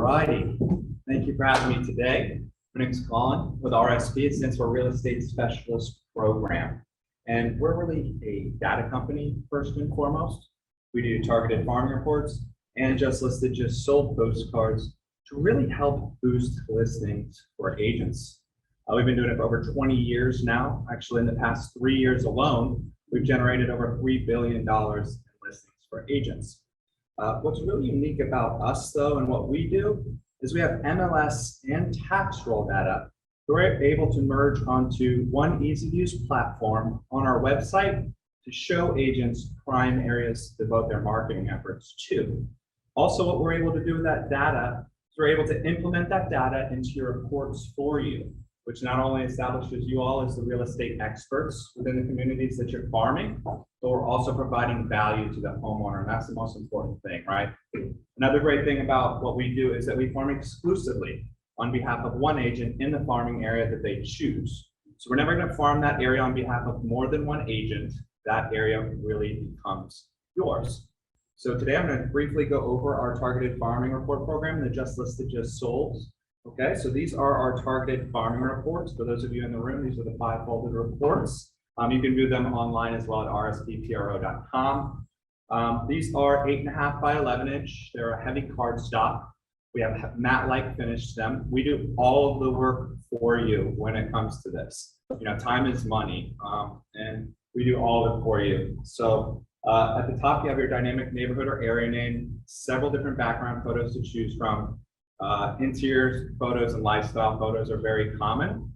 righty. Thank you for having me today. My name is Colin with RSP. It stands for Real Estate Specialist Program. And we're really a data company, first and foremost. We do targeted farming reports and just listed, just sold postcards to really help boost listings for agents. We've been doing it for over 20 years now. Actually, in the past 3 years alone, we've generated over $3 billion in listings for agents. What's really unique about us, though, and what we do is we have MLS and tax roll data. We're able to merge onto one easy-to-use platform on our website to show agents prime areas to devote their marketing efforts to. Also, what we're able to do with that data is we're able to implement that data into your reports for you, which not only establishes you all as the real estate experts within the communities that you're farming, but we're also providing value to the homeowner, and that's the most important thing, right? Another great thing about what we do is that we farm exclusively on behalf of one agent in the farming area that they choose. So we're never going to farm that area on behalf of more than one agent. That area really becomes yours. So today I'm going to briefly go over our targeted farming report program, the Just Listed, Just Sold. Okay, so these are our targeted farming reports. For those of you in the room, these are the 5 folded reports. You can view them online as well at rspro.com. These are 8.5 by 11 inch. They're a heavy cardstock. We have matte-like finished them. We do all of the work for you when it comes to this. You know, time is money, and we do all of it for you. So at the top, you have your dynamic neighborhood or area name, several different background photos to choose from. Interior photos and lifestyle photos are very common.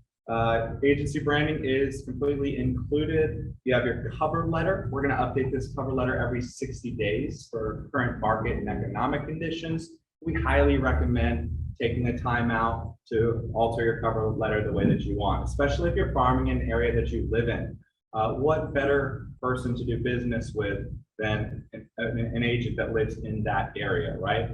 Agency branding is completely included. You have your cover letter. We're going to update this cover letter every 60 days for current market and economic conditions. We highly recommend taking the time out to alter your cover letter the way that you want, especially if you're farming in an area that you live in. What better person to do business with than an agent that lives in that area, right?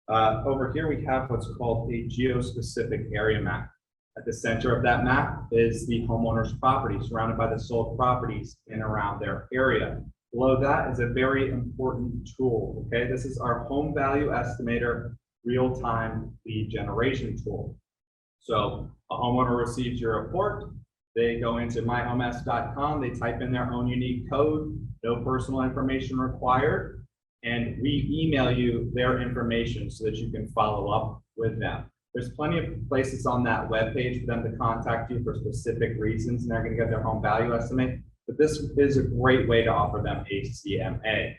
Over here, we have what's called a Geo-Specific Area Map. At the center of that map is the homeowner's property, surrounded by the sold properties in and around their area. Below that is a very important tool, okay? This is our Home Value Estimator real-time lead generation tool. So a homeowner receives your report, they go into myhomes.com, they type in their own unique code, no personal information required, and we email you their information so that you can follow up with them. There's plenty of places on that webpage for them to contact you for specific reasons, and they're going to get their home value estimate. But this is a great way to offer them HCMA.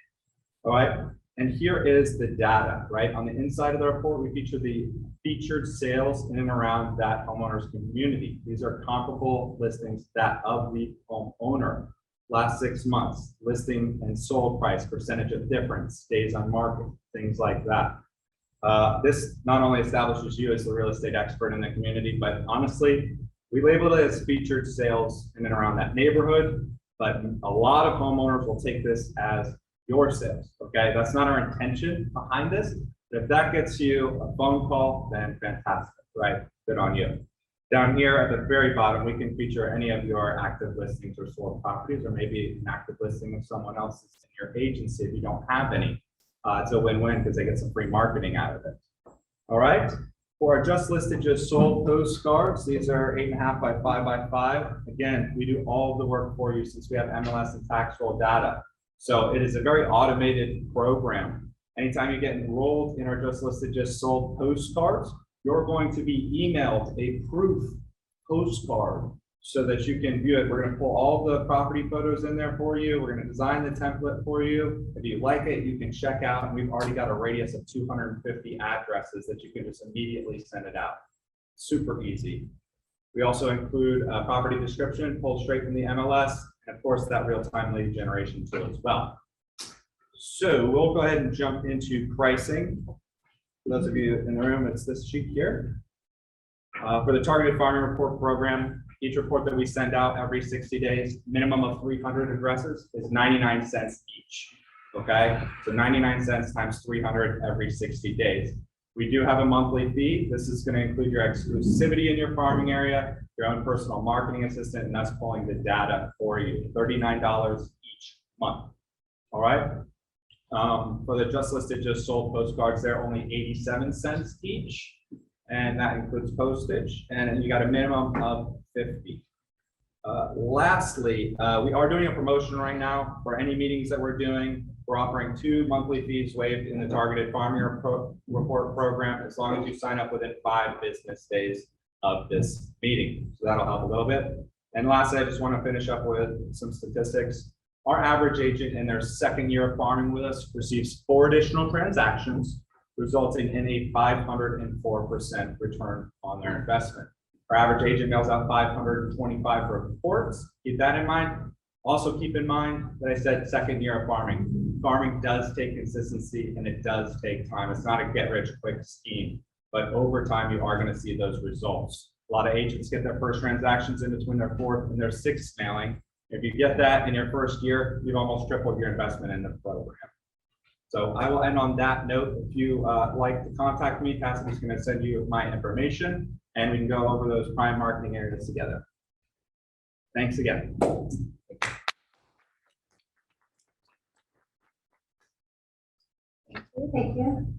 All right, and here is the data, right? On the inside of the report, we feature the featured sales in and around that homeowner's community. These are comparable listings that of the homeowner. Last 6 months, listing and sold price, percentage of difference, days on market, things like that. This not only establishes you as the real estate expert in the community, but honestly, we label it as featured sales in and around that neighborhood, but a lot of homeowners will take this as your sales, okay? That's not our intention behind this. But if that gets you a phone call, then fantastic, right? Good on you. Down here at the very bottom, we can feature any of your active listings or sold properties, or maybe an active listing of someone else's in your agency if you don't have any. It's a win-win because they get some free marketing out of it. All right. For our Just Listed, Just Sold postcards, these are 8.5 by 5 by 5. Again, we do all of the work for you since we have MLS and tax roll data. So it is a very automated program. Anytime you get enrolled in our Just Listed, Just Sold postcards, you're going to be emailed a proof postcard so that you can view it. We're going to pull all the property photos in there for you. We're going to design the template for you. If you like it, you can check out. And we've already got a radius of 250 addresses that you can just immediately send it out. Super easy. We also include a property description pulled straight from the MLS, and of course that real-time lead generation tool as well. So we'll go ahead and jump into pricing. For those of you in the room, it's this sheet here. For the targeted farming report program, each report that we send out every 60 days, minimum of 300 addresses, is 99 cents each. Okay, so 99 cents times 300 every 60 days. We do have a monthly fee. This is going to include your exclusivity in your farming area, your own personal marketing assistant, and us pulling the data for you. $39 each month. All right. For the just listed, just sold postcards, they're only 87 cents each, and that includes postage, and then you got a minimum of 50. Lastly, we are doing a promotion right now for any meetings that we're doing. We're offering 2 monthly fees waived in the targeted farm year report program as long as you sign up within 5 business days of this meeting. So that'll help a little bit. And lastly, I just want to finish up with some statistics. Our average agent in their 2nd year of farming with us receives 4 additional transactions, resulting in a 504% return on their investment. Our average agent mails out 525 reports. Keep that in mind. Also keep in mind that I said 2nd year of farming. Farming does take consistency and it does take time. It's not a get rich quick scheme, but over time you are going to see those results. A lot of agents get their first transactions in between their 4th and their 6th mailing. If you get that in your 1st year, you've almost tripled your investment in the program. So I will end on that note. If you like to contact me, Cassidy's going to send you my information, and we can go over those prime marketing areas together. Thanks again. Thank you.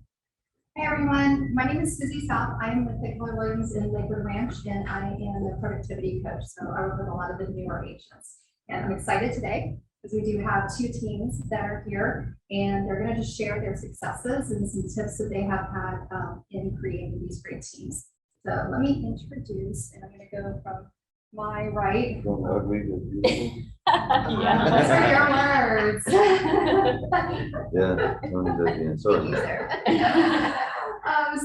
Hey everyone, my name is Susie South. I am with the Keller Williams in Lakewood Ranch, and I am the productivity coach. So I work with a lot of the newer agents. And I'm excited today because we do have 2 teams that are here, and they're going to just share their successes and some tips that they have had in creating these great teams. So let me introduce, and I'm going to go from my right. From ugly to beautiful. Yeah, those are your words. Yeah, Toni's at the end. Sorry.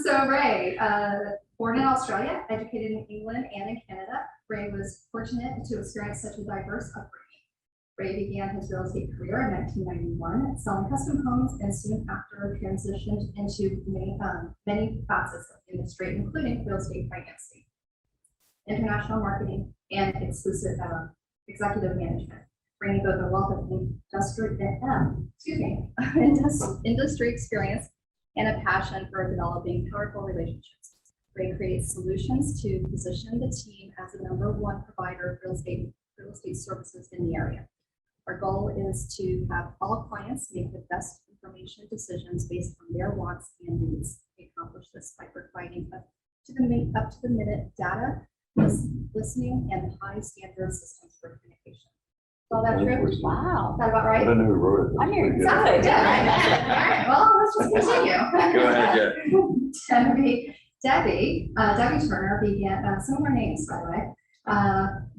So Ray, born in Australia, educated in England and in Canada, Ray was fortunate to experience such a diverse upbringing. Ray began his real estate career in 1991, selling custom homes, and soon after transitioned into many facets of the industry, including real estate financing, international marketing, and executive management, bringing both a wealth of industry experience and a passion for developing powerful relationships. Ray creates solutions to position the team as the #1 provider of real estate services in the area. Our goal is to have all clients make the best information decisions based on their wants and needs. We accomplish this by providing up to the minute data, listening, and high standard systems for communication. All that true? Wow. Is that about right? I don't know who wrote it. I'm here. Exactly. All right. Well, let's just continue. Go ahead, Jeff. Debbie Turner began, similar names, by the way.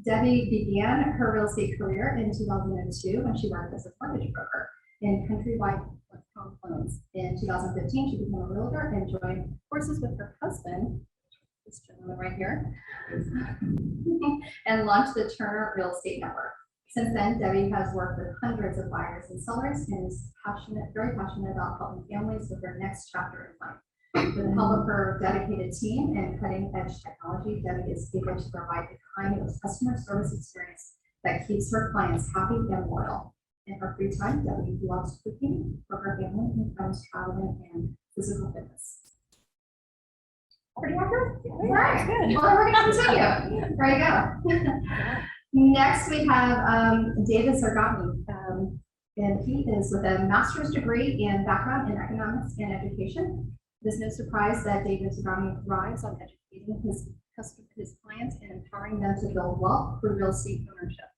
Debbie began her real estate career in 2002 when she worked as a mortgage broker in Countrywide Home Loans. In 2015, she became a realtor and joined forces with her husband, this gentleman right here, and launched the Turner Real Estate Network. Since then, Debbie has worked with hundreds of buyers and sellers and is very passionate about helping families with their next chapter in life. With the help of her dedicated team and cutting-edge technology, Debbie is able to provide the kind of customer service experience that keeps her clients happy and loyal. In her free time, Debbie loves cooking for her family and friends, traveling, and physical fitness. Pretty accurate? All right, good. Well, we're going to continue. There you go. Next, we have David Zarghami, and he is with a master's degree in background in economics and education. It is no surprise that David Zarghami thrives on educating his clients and empowering them to build wealth through real estate ownership.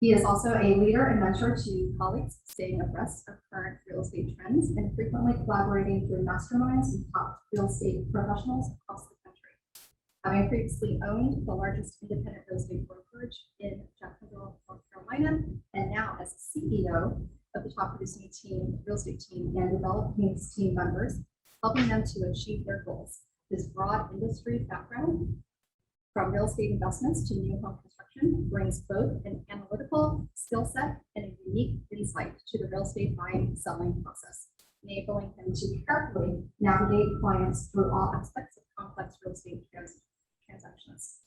He is also a leader and mentor to colleagues, staying abreast of current real estate trends and frequently collaborating through masterminds with top real estate professionals across the country. Having previously owned the largest independent real estate brokerage in Jacksonville, North Carolina, and now as CEO of the top producing real estate team and developing his team members, helping them to achieve their goals. His broad industry background, from real estate investments to new home construction, brings both an analytical skill set and a unique insight to the real estate buying and selling process, enabling him to carefully navigate clients through all aspects of complex real estate transactions.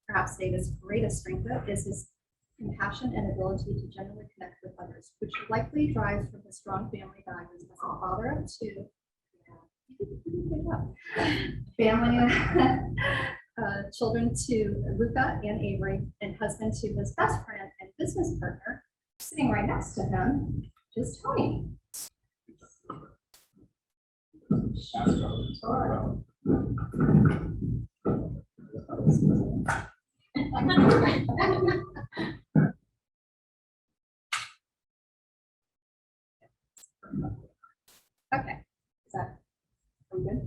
Perhaps David's greatest strength is his compassion and ability to genuinely connect with others, which likely drives from his strong family values as a father of 2. Family children to Luca and Avery, and husband to his best friend and business partner, sitting right next to him, just Toni. Okay, is that, are we good?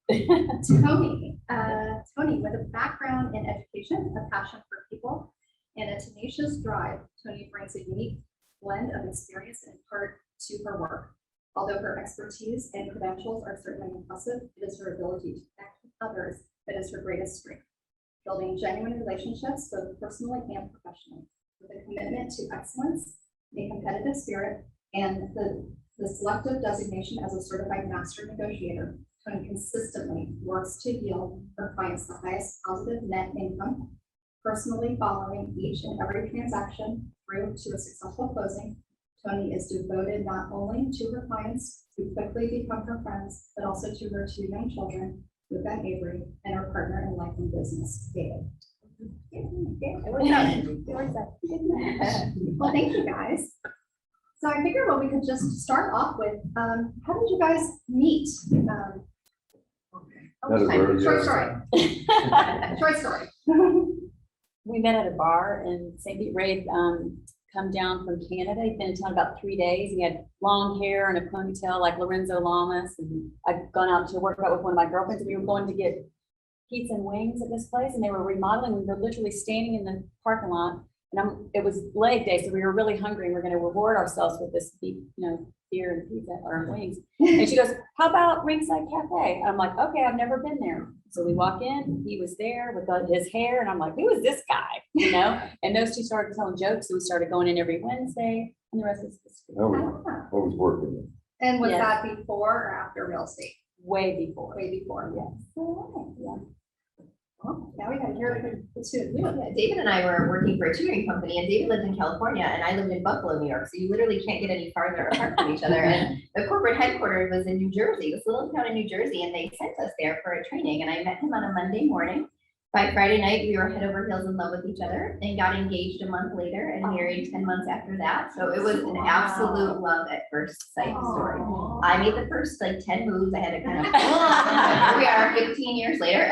Toni, Toni, with a background in education, a passion for people, and a tenacious drive, Toni brings a unique blend of experience and part to her work. Although her expertise and credentials are certainly impressive, it is her ability to connect with others that is her greatest strength. Building genuine relationships, both personally and professionally, with a commitment to excellence, a competitive spirit, and the selective designation as a certified master negotiator. Toni consistently works to yield her clients the highest positive net income, personally following each and every transaction through to a successful closing. Toni is devoted not only to her clients who quickly become her friends, but also to her two young children, Luca and Avery, and her partner in life and business, David. Well, thank you guys. So I figured what we could just start off with, how did you guys meet? Short story. Short story. We met at a bar in St. Pete. Ray had come down from Canada. He'd been in town about 3 days. He had long hair and a ponytail like Lorenzo Lamas. And I'd gone out to work out with one of my girlfriends. We were going to get pizza and wings at this place, and they were remodeling. We were literally standing in the parking lot, and it was leg day, so we were really hungry. And we we're going to reward ourselves with this beer and pizza or wings. And she goes, "How about Ringside Cafe?" I'm like, "Okay, I've never been there." So we walk in, he was there with his hair, and I'm like, "Who is this guy?" And those two started telling jokes, so we started going in every Wednesday, and the rest is history. I was working. And was Yes. that before or after real estate? Way before. Way before. Yes. Yeah. Well, now we got to hear the two. Yeah, David and I were working for a tutoring company, and David lived in California and I lived in Buffalo, New York. So you literally can't get any farther apart from each other. And the corporate headquarters was in New Jersey, this little town in New Jersey, and they sent us there for a training. And I met him on a Monday morning. By Friday night, we were head over heels in love with each other and got engaged a month later and married 10 months after that. So it was an absolute love at first sight story. I made the first 10 moves. I had to kind of, here we are 15 years later.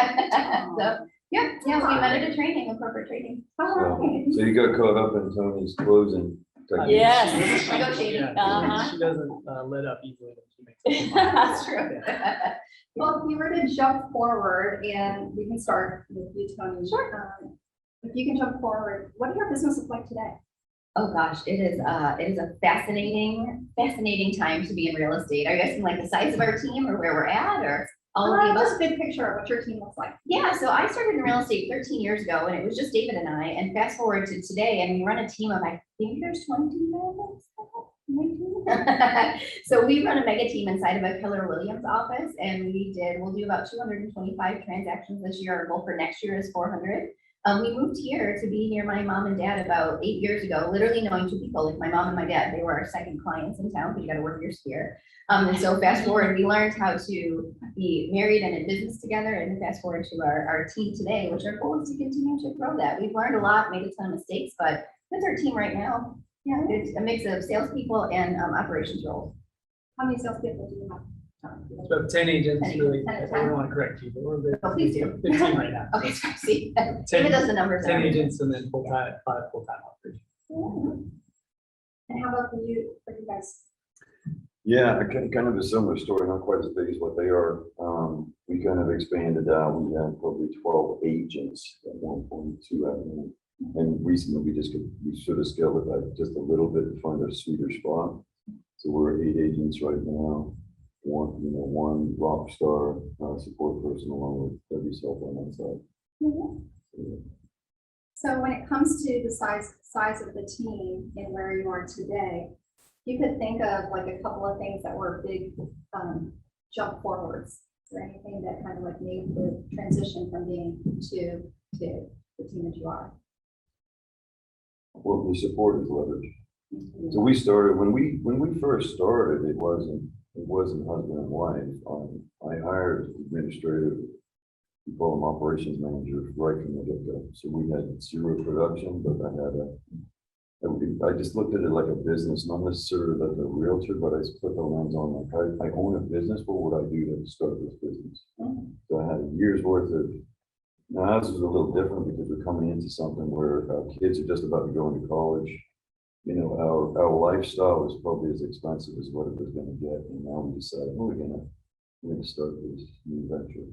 So yeah, we met at a training, a corporate training. So you got caught up in Toni's closing techniques. Yes. Negotiating. She doesn't let up easily when she makes it. That's true. Well, if you were to jump forward, and we can start with you, Toni. Sure. If you can jump forward, what does your business look like today? Oh gosh, it is a fascinating time to be in real estate. Are you asking like the size of our team or where we're at or all of the above? Just a big picture of what your team looks like. Yeah, so I started in real estate 13 years ago and it was just David and I, and fast forward to today and we run a team of, I think there's 20 members. 19. So we run a mega team inside of a Keller Williams office, and we'll do about 225 transactions this year. Our goal for next year is 400. We moved here to be near my mom and dad about 8 years ago, literally knowing two people, like my mom and my dad. They were our second clients in town, because you got to work your sphere. And so fast forward, we learned how to be married and in business together, and fast forward to our team today, which our goal is to continue to grow that. We've learned a lot, made a ton of mistakes, but that's our team right now. Yeah, it's a mix of salespeople and operations roles. How many salespeople do you have? So 10 agents, 10 really, agents. I don't want to correct you, but we're Oh, please do. 15 right now. Okay, so see, 10 David does the numbers. 10 agents and then full-time, 5 full-time operations. And how about for you guys? Yeah, kind of a similar story, not quite as big as what they are. We kind of expanded out. We had probably 12 agents at one point, 2 at one. And recently we sort of scaled it back just a little bit to find a sweeter spot. So we're 8 agents right now. One rock star support person along with every cell phone on site. So when it comes to the size of the team and where you are today, you could think of like a couple of things that were big jump forwards. Is there anything that kind of like made the transition from being to the team that you are? Well, the support is leverage. So we started when we first started. It wasn't husband and wife. I hired administrative we call them operations managers right from the get-go. So we had zero production, but I just looked at it like a business, not necessarily like a realtor, but I just put the lens on, like, I own a business, what would I do to start this business? So I had a year's worth of, now ours is a little different because we're coming into something where our kids are just about to go into college. You know, our lifestyle was probably as expensive as what it was gonna get, and now we decided, we're gonna start this new venture.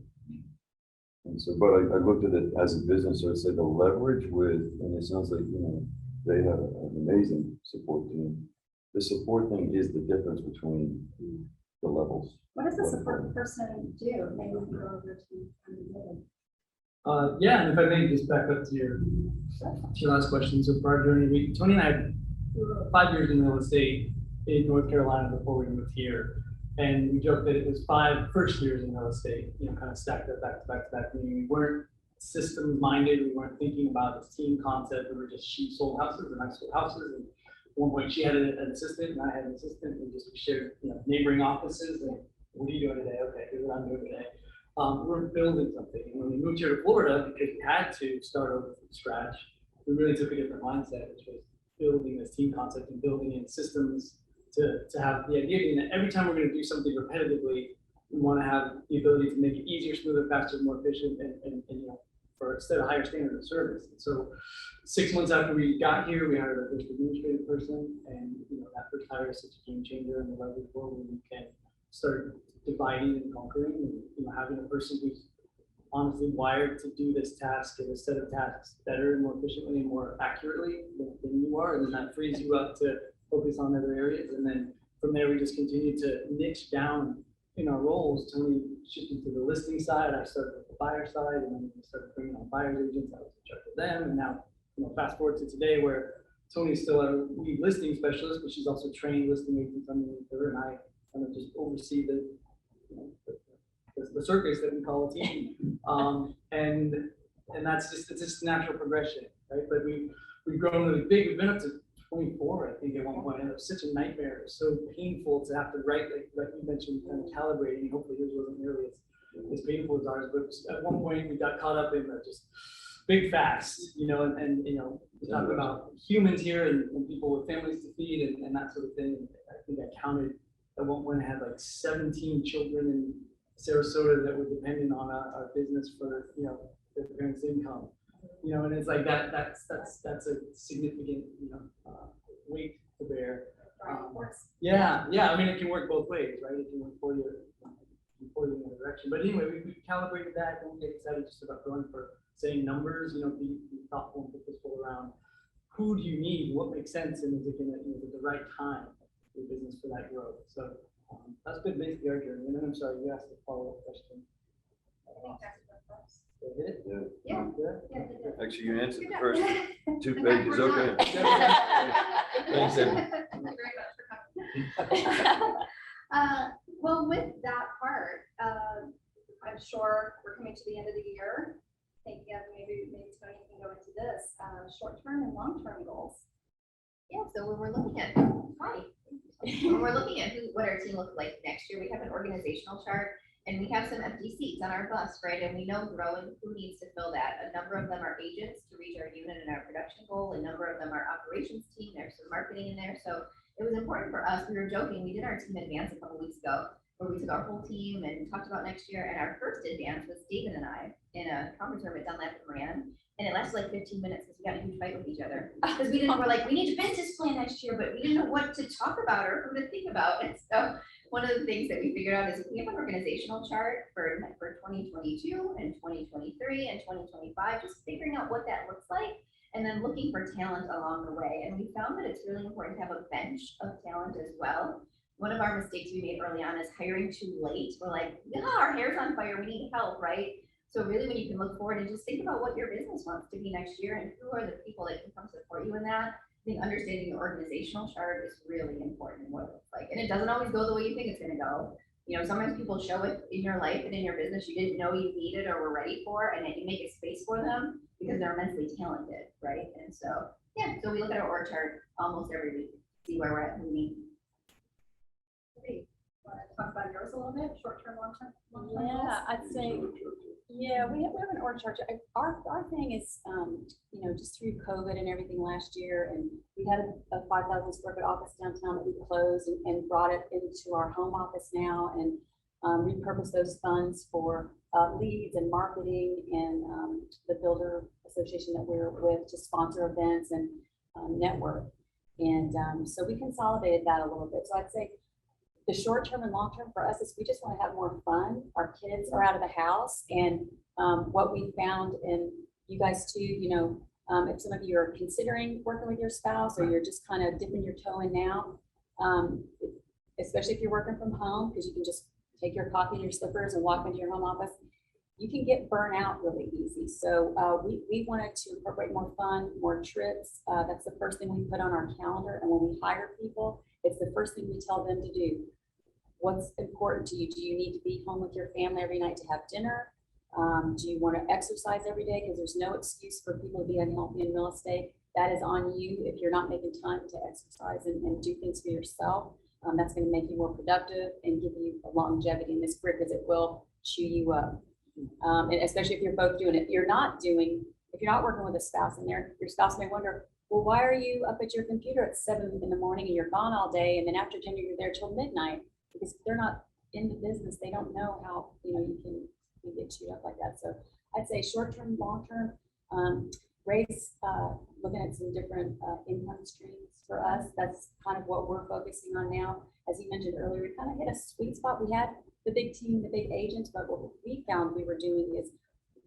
And so, but I looked at it as a business, so I'd say the leverage with, and it sounds like, you know, they have an amazing support team. The support thing is the difference between the levels. What does the support person do? Maybe we can go over to. Yeah, and if I may just back up to your last question. So for our journey, Toni and I had 5 years in real estate in North Carolina before we moved here. And we joked that it was 5 first years in real estate, you know, kind of stacked up back to back to back. Meaning we weren't system minded. We weren't thinking about this team concept. We were just, she sold houses and I sold houses. And at one point she had an assistant and I had an assistant, and just we shared, you know, neighboring offices. And what are you doing today? Okay, here's what I'm doing today. We're building something. And when we moved here to Florida, because we had to start over from scratch, we really took a different mindset, which was building this team concept and building in systems to have the idea being that every time we're going to do something repetitively, we want to have the ability to make it easier, smoother, faster, more efficient, and you know, for set a higher standard of service. And so 6 months after we got here, we hired our first administrative person, and you know, that first hire is such a game changer in the leverage world where we can start dividing and conquering, and you know, having a person who's honestly wired to do this task or this set of tasks better and more efficiently and more accurately than you are, and then that frees you up to focus on other areas. And then from there, we just continue to niche down in our roles. Toni shifted to the listing side, I started with the buyer side, and then we started bringing on buyer's agents. I was in charge of them, and now, you know, fast forward to today where Toni's still a lead listing specialist, but she's also trained listing agents underneath her, and I kind of just oversee the, you know, the circus that we call a team. And that's just, it's just natural progression, right? But we've grown really big. We've been up to 24, I think, at one point, and it was such a nightmare. It was so painful to have to write, like you mentioned, kind of calibrating. Hopefully yours wasn't nearly as painful as ours, but at one point we got caught up in just big fast, you know, and you know, we're talking about humans here and people with families to feed and that sort of thing. And I think I counted at one point I had like 17 children in Sarasota that were dependent on our business for, you know, their parents' income. You know, and it's like that's a significant, you know, weight to bear. Yeah. I mean, it can work both ways, right? It can work for you in the direction. But anyway, we calibrated that. Don't get excited just about going for saying numbers. You know, be thoughtful and purposeful around who do you need, what makes sense, and is it going to, you know, at the right time for your business for that growth. So that's been basically our journey. And then I'm sorry, you asked a follow-up question. Did it? Yeah. Yeah. Actually, you answered the first 2 pages, okay. Thanks, Evan. Well, with that part, I'm sure we're coming to the end of the year. Thinking of maybe Toni can go into this, short-term and long-term goals. Yeah, so when we're looking at, what our team looks like next year, we have an organizational chart. And we have some empty seats on our bus, right? And we know growing who needs to fill that. A number of them are agents to reach our unit and our production goal. A number of them are operations team. There's some marketing in there. So it was important for us. We were joking. We did our team advance a couple weeks ago where we took our whole team and talked about next year. And our first advance was David and I in a conference room at Dunlap and Moran. And it lasted like 15 minutes because we got a huge fight with each other. Because we're like, we need a business plan next year, but we didn't know what to talk about or who to think about. And so one of the things that we figured out is we have an organizational chart for 2022 and 2023 and 2025, just figuring out what that looks like and then looking for talent along the way. And we found that it's really important to have a bench of talent as well. One of our mistakes we made early on is hiring too late. We're like, yeah, our hair's on fire, we need help, right? So really when you can look forward and just think about what your business wants to be next year and who are the people that can come support you in that. I think understanding the organizational chart is really important in what it looks like. And it doesn't always go the way you think it's going to go. You know, sometimes people show it in your life and in your business you didn't know you needed or were ready for, and then you make a space for them because they're immensely talented, right? And so, yeah, so we look at our org chart almost every week, see where we're at and we need. Great. Want to talk about yours a little bit, short-term, long-term? long-term Yeah, goals? I'd say, yeah, we have an org chart. Our thing is, you know, just through COVID and everything last year, and we had a 5,000 square foot office downtown that we closed and brought it into our home office now, and repurposed those funds for leads and marketing and the builder association that we're with to sponsor events and network. And so we consolidated that a little bit. So I'd say the short term and long term for us is we just want to have more fun. Our kids are out of the house, and what we found, and you guys too, you know, if some of you are considering working with your spouse or you're just kind of dipping your toe in now, especially if you're working from home, because you can just take your coffee and your slippers and walk into your home office, you can get burnt out really easy. So we wanted to incorporate more fun, more trips. That's the first thing we put on our calendar. And when we hire people, it's the first thing we tell them to do. What's important to you? Do you need to be home with your family every night to have dinner? Do you want to exercise every day? Because there's no excuse for people to be unhealthy in real estate. That is on you if you're not making time to exercise and do things for yourself. That's going to make you more productive and give you a longevity in this career, because it will chew you up. And especially if you're both doing it. If you're not working with a spouse, and your spouse may wonder, well, why are you up at your computer at 7 in the morning and you're gone all day, and then after dinner you're there till midnight? Because they're not in the business, they don't know how, you know, you get chewed up like that. So I'd say short term, long term, raise, looking at some different income streams for us. That's kind of what we're focusing on now. As you mentioned earlier, we kind of hit a sweet spot. We had the big team, the big agents, but what we found we were doing is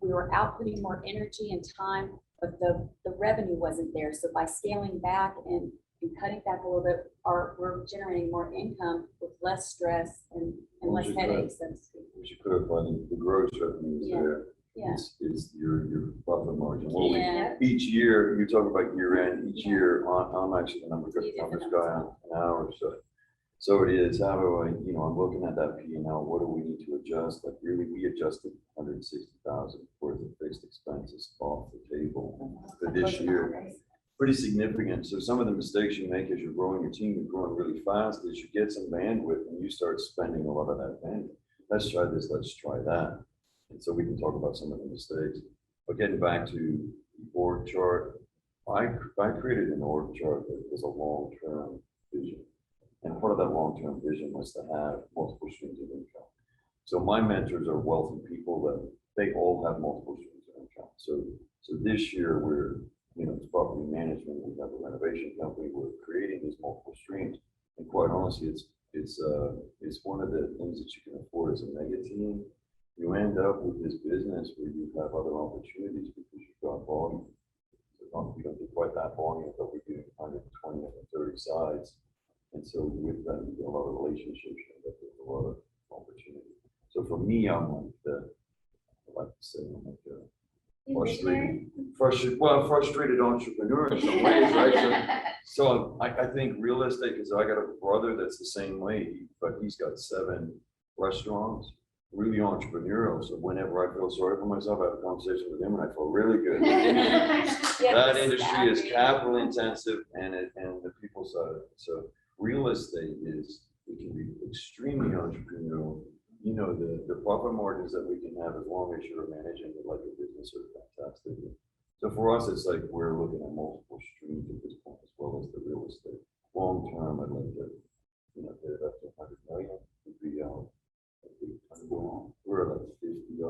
we were outputting more energy and time, but the revenue wasn't there. So by scaling back and cutting back a little bit, we're generating more income with less stress and less headaches. We should clarify the gross revenue is Yeah. there. Yeah. It's your profit margin. Well, Yeah. each year, you talk about year end, each Yeah. year, I'm actually the numbers You did the guy on an hour, so. So it is, how do I, you know, I'm looking at that P&L, what do we need to adjust? Like really, we adjusted 160,000 worth of fixed expenses off the table for this year. Pretty significant. So some of the mistakes you make as you're growing your team, you're growing really fast, is you get some bandwidth and you start spending a lot of that bandwidth. Let's try this, let's try that. And so we can talk about some of the mistakes. But getting back to the org chart, I created an org chart that was a long-term vision. And part of that long-term vision was to have multiple streams of income. So my mentors are wealthy people that they all have multiple streams of income. So this year we're, you know, it's property management, we have a renovation company, we're creating these multiple streams. And quite honestly, it's one of the things that you can afford as a mega team. You end up with this business where you have other opportunities because you've got volume. So we don't do quite that volume, but we're doing 120 and 30 sides. And so with that, you get a lot of relationships, and there's a lot of opportunity. So for me, I'm like I like to say, I'm like frustrated entrepreneur in some ways, right? So I think real estate, because I got a brother that's the same way, but he's got 7 restaurants, really entrepreneurial. So whenever I feel sorry for myself, I have a conversation with him and I feel really good. That industry is capital intensive and the people side of it. So real estate it can be extremely entrepreneurial. You know, the profit margins that we can have as long as you're managing it like a business are fantastic. So for us, it's like we're looking at multiple streams at this point, as well as the real estate. Long term, I'd like to, you know, get it up to 100 million. Would be, we're at like 50,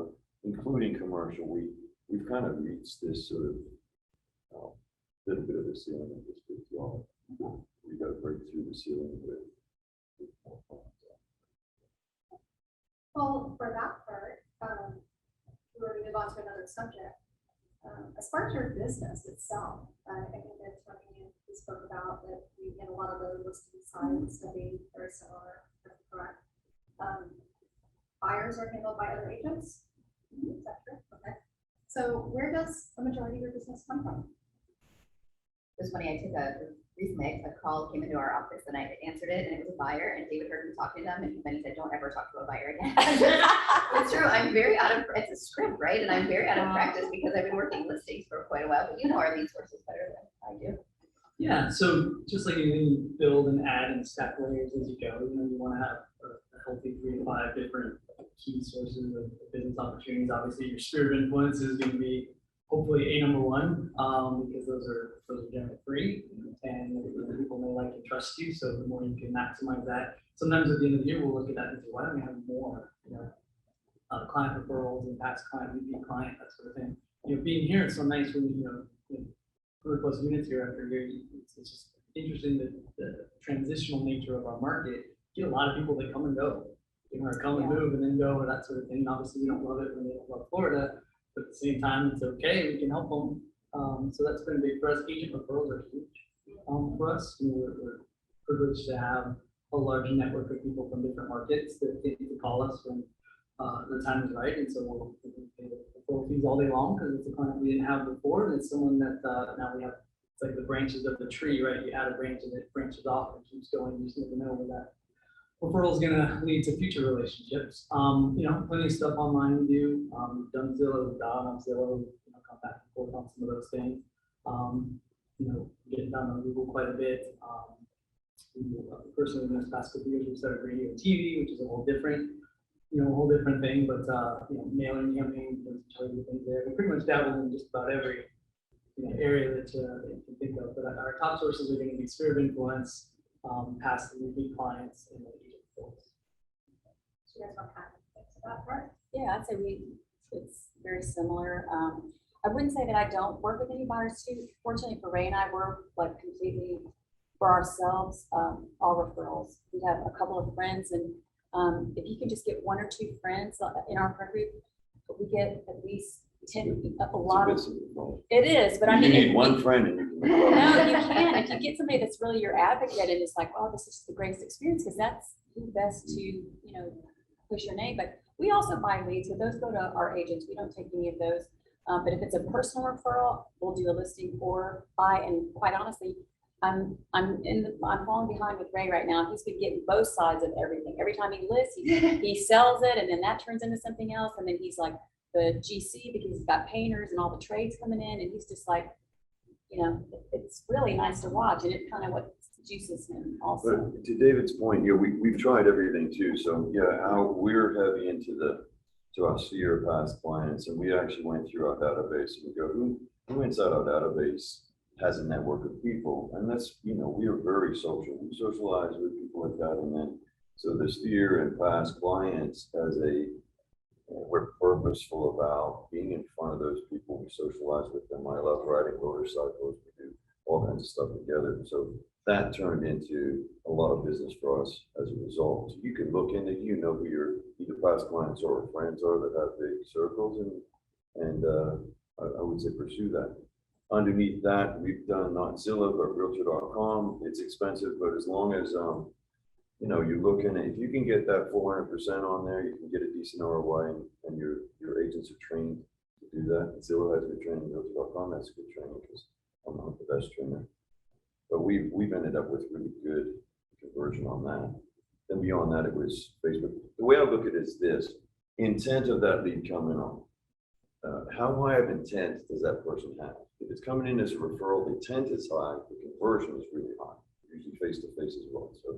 including commercial. We've kind of reached this sort of little bit of the ceiling of this 50. We got to break through the ceiling with more funds. Well, for that part, we're going to move on to another subject. As far as your business itself, I think that Toni spoke about that we get a lot of the listing sites that be very similar, correct? Buyers are handled by other agents. Is that true? Okay. So where does the majority of your business come from? It was funny, recently a call came into our office and I answered it and it was a buyer and David heard me talking to them and then he said, don't ever talk to a buyer again. It's true, it's a script, right? And I'm very out of practice because I've been working listings for quite a while, but you know our lead sources better than I do. Yeah, so just like anything, you build and add and stack layers as you go. You know, you want to have a hopefully 3 to 5 different key sources of business opportunities. Obviously, your sphere of influence is going to be hopefully number one, because those are generally free, and people may like and trust you. So the more you can maximize that. Sometimes at the end of the year, we'll look at that and say, why don't we have more, client referrals and past client, repeat client, that sort of thing. Being here, it's so nice when 100+ units here after a year. It's just interesting that the transitional nature of our market. You get a lot of people that come and go, come and move and then go, or that sort of thing. And obviously, we don't love it when they don't love Florida, but at the same time, it's okay. We can help them. So that's been big for us. Agent referrals are huge for us. We're privileged to have a large network of people from different markets that they can call us when the time is right. And so we'll pay the referral fees all day long because it's a client we didn't have before. And it's someone that now we have. It's like the branches of the tree, right? You add a branch and it branches off and keeps going. You just never know where that referral is going to lead to future relationships. Plenty of stuff online we do. We've done Zillow, we've gone on Zillow, come back and forth on some of those things. Getting done on Google quite a bit. Personally, in this past couple years, we started radio and TV, which is a whole different thing. But mailing campaigns, targeted things there. We pretty much dabble in just about every area that you can think of. But our top sources are going to be sphere of influence, past and repeat clients, and agent referrals. So you guys want to add to that part? Yeah, I'd say it's very similar. I wouldn't say that I don't work with any buyers too. Fortunately for Ray and I, we're like completely for ourselves, all referrals. We have a couple of friends, and if you can just get 1 or 2 friends in our friend group, we get at least 10, a lot of. It is, but I mean, you need one friend and you can. No, you can. If you get somebody that's really your advocate and it's like, oh, this is the greatest experience, because that's the best to, push your name. But we also buy leads, so those go to our agents. We don't take any of those. But if it's a personal referral, we'll do a listing or buy. And quite honestly, I'm falling behind with Ray right now. He's been getting both sides of everything. Every time he lists, he sells it, and then that turns into something else. And then he's like the GC because he's got painters and all the trades coming in, and he's just like, it's really nice to watch, and it kind of what juices him also. But to David's point, we've tried everything too. So how we're heavy into our sphere past clients, and we actually went through our database and we go, who inside our database has a network of people, and that's we are very social. We socialize with people like that, and then so the sphere and past clients as we're purposeful about being in front of those people. We socialize with them. I love riding motorcycles. We do all kinds of stuff together. So that turned into a lot of business for us as a result. So you can look into, who your either past clients or friends are that have big circles, and I would say pursue that. Underneath that, we've done not Zillow, but Realtor.com. It's expensive, but as long as you're looking at, if you can get that 400% on there, you can get a decent ROI, and your agents are trained to do that. Zillow has good training, Realtor.com has good training because I'm not the best trainer. But we've ended up with really good conversion on that. Then beyond that, it was Facebook. The way I look at it is this: intent of that lead coming on. How high of intent does that person have? If it's coming in as a referral, the intent is high, the conversion is really high, usually face-to-face as well. So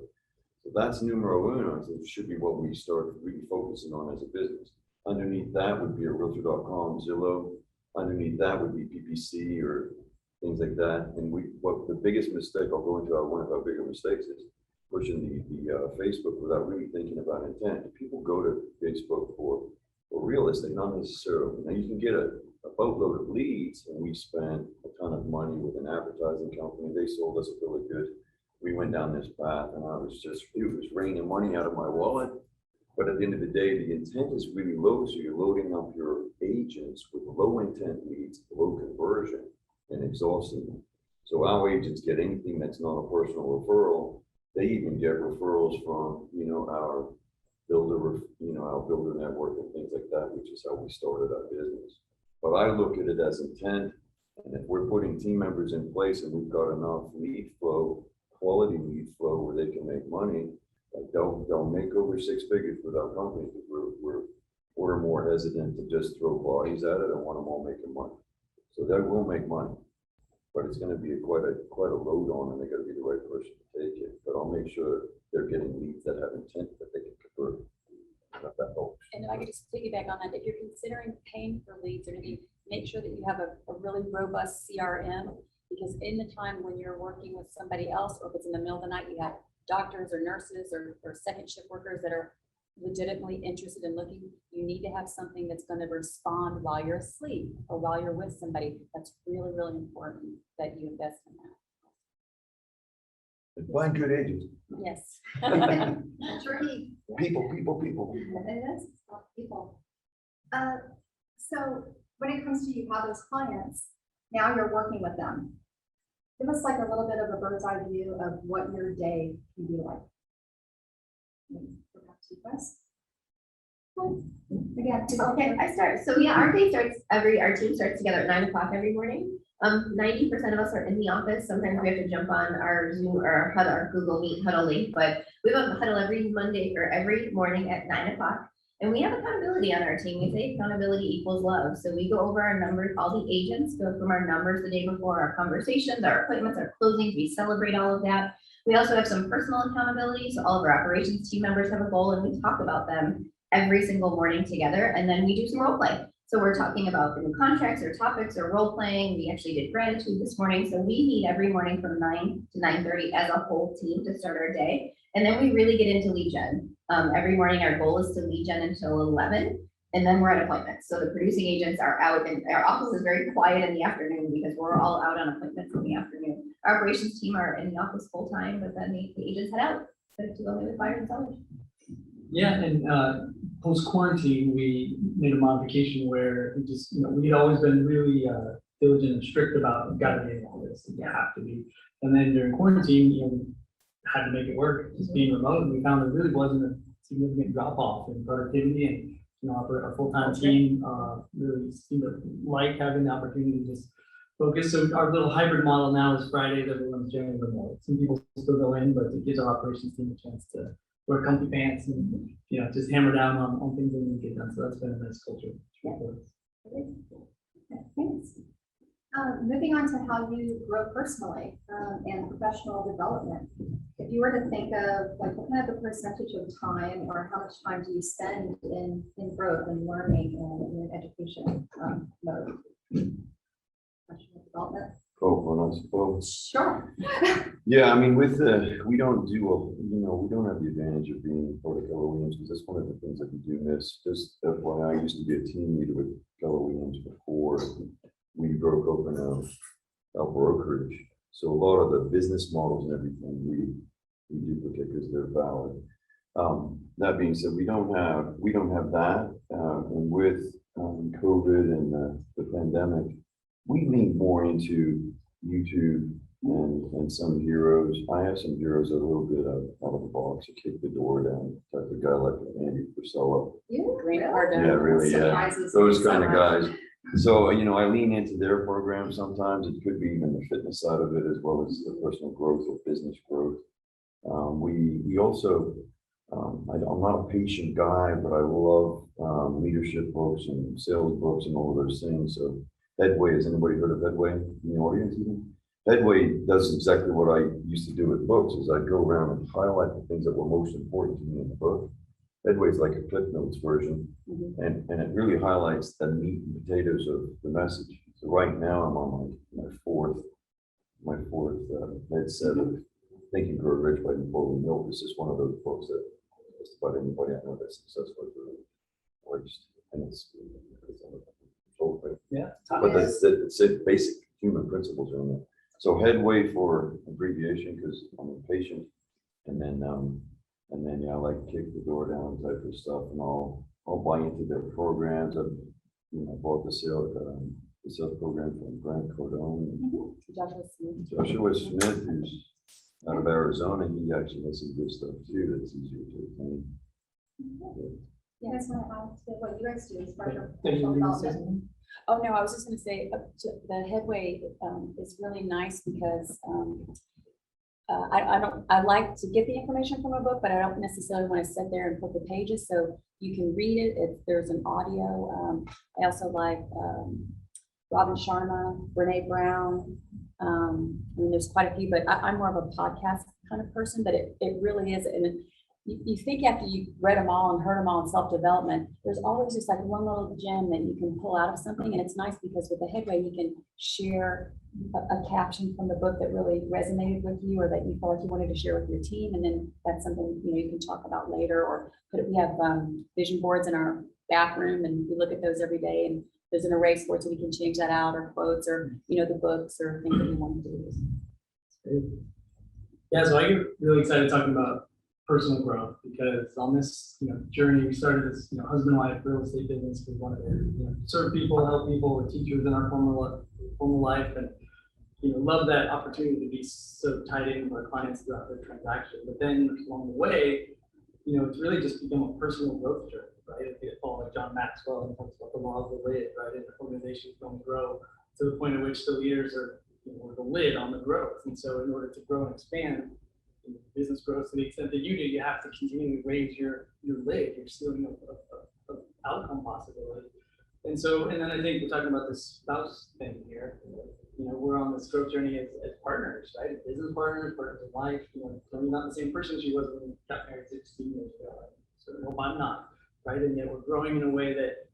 that's numero uno. So it should be what we start really focusing on as a business. Underneath that would be a Realtor.com, Zillow. Underneath that would be PPC or things like that. And what the biggest mistake, I'll go into one of our bigger mistakes is pushing the Facebook without really thinking about intent. People go to Facebook for real estate, not necessarily. Now you can get a boatload of leads, and we spent a ton of money with an advertising company. They sold us a really good. We went down this path, and it was raining money out of my wallet. But at the end of the day, the intent is really low, so you're loading up your agents with low intent leads, low conversion, and exhausting them. So our agents get anything that's not a personal referral. They even get referrals from our builder, our builder network and things like that, which is how we started our business. But I look at it as intent, and if we're putting team members in place and we've got enough lead flow, quality lead flow where they can make money, like they'll make over 6 figures with our company because we're more hesitant to just throw bodies at it and want them all making money. So that will make money. but it's gonna be quite a load on, and they gotta be the right person to take it. But I'll make sure they're getting leads that have intent that they can convert. If that helps. And if I could just piggyback on that, if you're considering paying for leads or anything, make sure that you have a really robust CRM, because in the time when you're working with somebody else, or if it's in the middle of the night, you have doctors or nurses or second shift workers that are legitimately interested in looking, you need to have something that's going to respond while you're asleep or while you're with somebody. That's really, really important that you invest in that. And find good agents. Yes. Tricky. People. It is, it's about people. So when it comes to you have those clients, now you're working with them. Give us like a little bit of a bird's eye view of what your day can be like. Perhaps you guys. Again. Okay, I start. So yeah, our team starts together at 9 o'clock every morning. 90% of us are in the office. Sometimes we have to jump on our Zoom or our Google Meet huddle link, but we have a huddle every Monday or every morning at 9 o'clock. And we have accountability on our team. We say accountability equals love. So we go over our numbers, all the agents go from our numbers the day before, our conversations, our appointments, our closings. We celebrate all of that. We also have some personal accountability. So all of our operations team members have a goal, and we talk about them every single morning together. And then we do some role play. So we're talking about the new contracts or topics or role playing. We actually did gratitude this morning. So we meet every morning from 9 to 9:30 as a whole team to start our day. And then we really get into lead gen. Every morning our goal is to lead gen until 11, and then we're at appointments. So the producing agents are out, and our office is very quiet in the afternoon because we're all out on appointments in the afternoon. Our operations team are in the office full time, but then the agents head out to go meet with buyers and sellers. Yeah, and post quarantine, we made a modification where we just, we'd always been really diligent and strict about, you gotta be in all this, and you have to be. And then during quarantine, we had to make it work, just being remote, and we found there really wasn't a significant drop off in productivity, and our full-time team really seemed to like having the opportunity to just focus. So our little hybrid model now is Fridays, everyone's generally remote. Some people still go in, but it gives our operations team a chance to wear comfy pants and, just hammer down on things that need to get done. So that's been a nice culture. Thanks. Moving on to how you grow personally and professional development. If you were to think of like what kind of a percentage of time or how much time do you spend in growth and learning and in education mode? Professional development. Well, Sure. yeah, I mean, with we don't have the advantage of being part of Keller Williams, because that's one of the things that we do miss. Just FYI, I used to be a team leader with Keller Williams before we broke open our brokerage. So a lot of the business models and everything we duplicate because they're valid. That being said, we don't have that, and with COVID and the pandemic, we lean more into YouTube and some heroes. I have some heroes that are a little bit out of the box, to kick the door down, type of guy like Andy Priscilla. Great Yeah, really, yeah. Those kind of guys. So, I lean into their program sometimes. It could be even the fitness side of it, as well as the personal growth or business growth. We also, I'm not a patient guy, but I love leadership books and sales books and all of those things. So Headway, has anybody heard of Headway in the audience even? Headway does exactly what I used to do with books, is I'd go around and highlight the things that were most important to me in the book. Headway is like a Cliff Notes version, and it really highlights the meat and potatoes of the message. So right now I'm on my fourth headset of Think and Grow Rich by Napoleon Hill. This is one of those books that just about anybody I know that's successful is really embraced, and it's Yeah. but that's it, basic human principles are in there. So Headway for abbreviation, because I'm impatient, and then I like kick the door down type of stuff, and I'll buy into their programs. I've bought the sales program from Grant Cardone. Joshua Smith, who's out of Arizona, he actually has some good stuff too that's easier to attain. You guys want to add to what you guys do as part of Any professional reasons? development? Oh, no, I was just gonna say, the Headway is really nice because I like to get the information from a book, but I don't necessarily want to sit there and flip the pages, so you can read it if there's an audio. I also like Robin Sharma, Brene Brown. I mean, there's quite a few, but I'm more of a podcast kind of person, but it really is. And you think after you've read them all and heard them all in self-development, there's always just like one little gem that you can pull out of something. And it's nice because with the Headway, you can share a caption from the book that really resonated with you or that you felt like you wanted to share with your team. And then that's something, you can talk about later or we have vision boards in our bathroom and we look at those every day and there's an erase board so we can change that out or quotes or, the books or things that we want to do. Yeah, so I get really excited talking about personal growth because on this, journey, we started this, husband and wife real estate business. We wanted to, serve people, help people. We're teachers in our formal life, and love that opportunity to be so tied in with our clients throughout their transaction. But then along the way, it's really just become a personal growth journey, right? If you follow like John Maxwell and talks about the law of the lid, right? And organizations don't grow to the point at which the leaders are, the lid on the growth. And so in order to grow and expand, business grows to the extent that you do, you have to continually raise your lid, your ceiling of outcome possibility. And then I think we're talking about this spouse thing here. We're on this growth journey as partners, right? Business partners in life. Toni's not the same person she was when we got married 16 years ago. So I hope I'm not, right? And yet we're growing in a way that,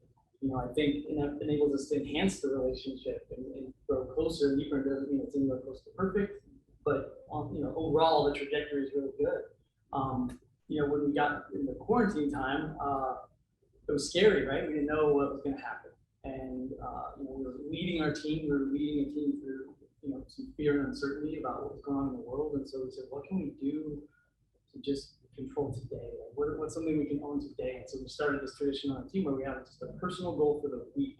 I think enables us to enhance the relationship and grow closer and deeper. It doesn't mean it's anywhere close to perfect, but overall the trajectory is really good. When we got in the quarantine time, it was scary, right? We didn't know what was going to happen, and we were leading our team. We were leading a team through some fear and uncertainty about what was going on in the world, and so we said, what can we do to just control today? Like, what's something we can own today? And so we started this tradition on our team where we have just a personal goal for the week.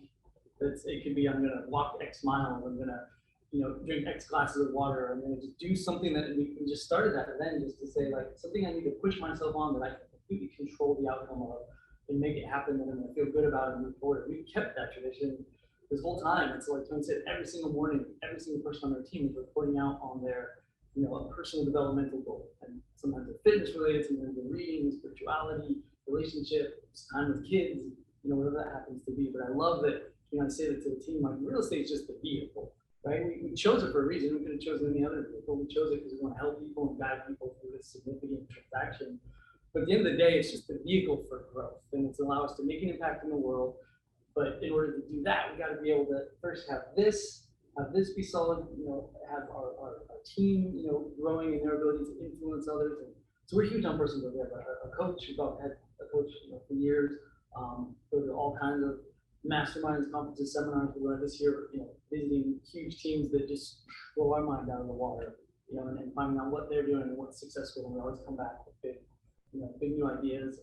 It could be I'm going to walk X miles. I'm going to drink X glasses of water. I'm going to just do something that we just started that event just to say like something I need to push myself on that I can completely control the outcome of and make it happen and I feel good about it and move forward. We've kept that tradition this whole time. And so like Toni said, every single morning, every single person on their team is reporting out on their, a personal developmental goal. And sometimes they're fitness related, sometimes they're reading, spirituality, relationship, time with kids, whatever that happens to be. But I love that, I say that to the team, like real estate is just the vehicle. Right? We chose it for a reason. We could have chosen any other vehicle. We chose it because we want to help people and guide people through this significant transaction. But at the end of the day, it's just a vehicle for growth. And it's allow us to make an impact in the world. But in order to do that, we got to be able to first have this be solid, have our team, growing in their ability to influence others. And so we're huge on personal growth. We have a coach. We've had a coach for years. Go to all kinds of masterminds, conferences, seminars. We went this year, visiting huge teams that just blow our mind out of the water, and finding out what they're doing and what's successful. And we always come back with big new ideas.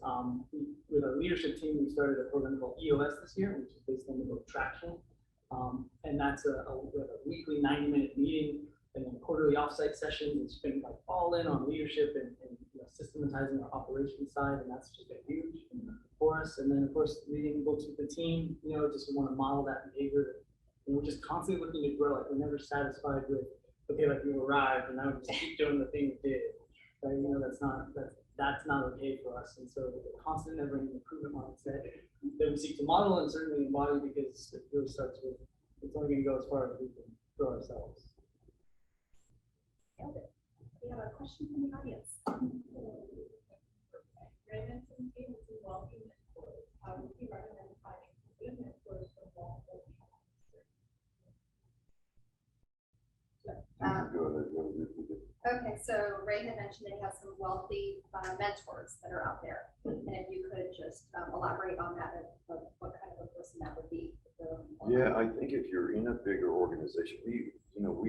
With our leadership team, we started a program called EOS this year, which is based on the book Traction. And that's a weekly 90-minute meeting and then quarterly offsite sessions. It's been like all in on leadership and systematizing our operations side, and that's just been huge for us. And then of course leading people to the team, just want to model that behavior. And we're just constantly looking to grow. Like we're never satisfied with, okay, like we arrived and now we just keep doing the thing we did. Right? That's not okay for us. And so the constant never-ending improvement mindset that we seek to model and certainly embody, because it really starts with, it's only going to go as far as we can grow ourselves. We have a question from the audience. Raymond, since you was involved in mentors, how would you recommend finding good mentors for all the Okay, so Ray had mentioned that he has some wealthy mentors that are out there. And if you could just elaborate on that, of what kind of a person that would be. Yeah, I think if you're in a bigger organization, we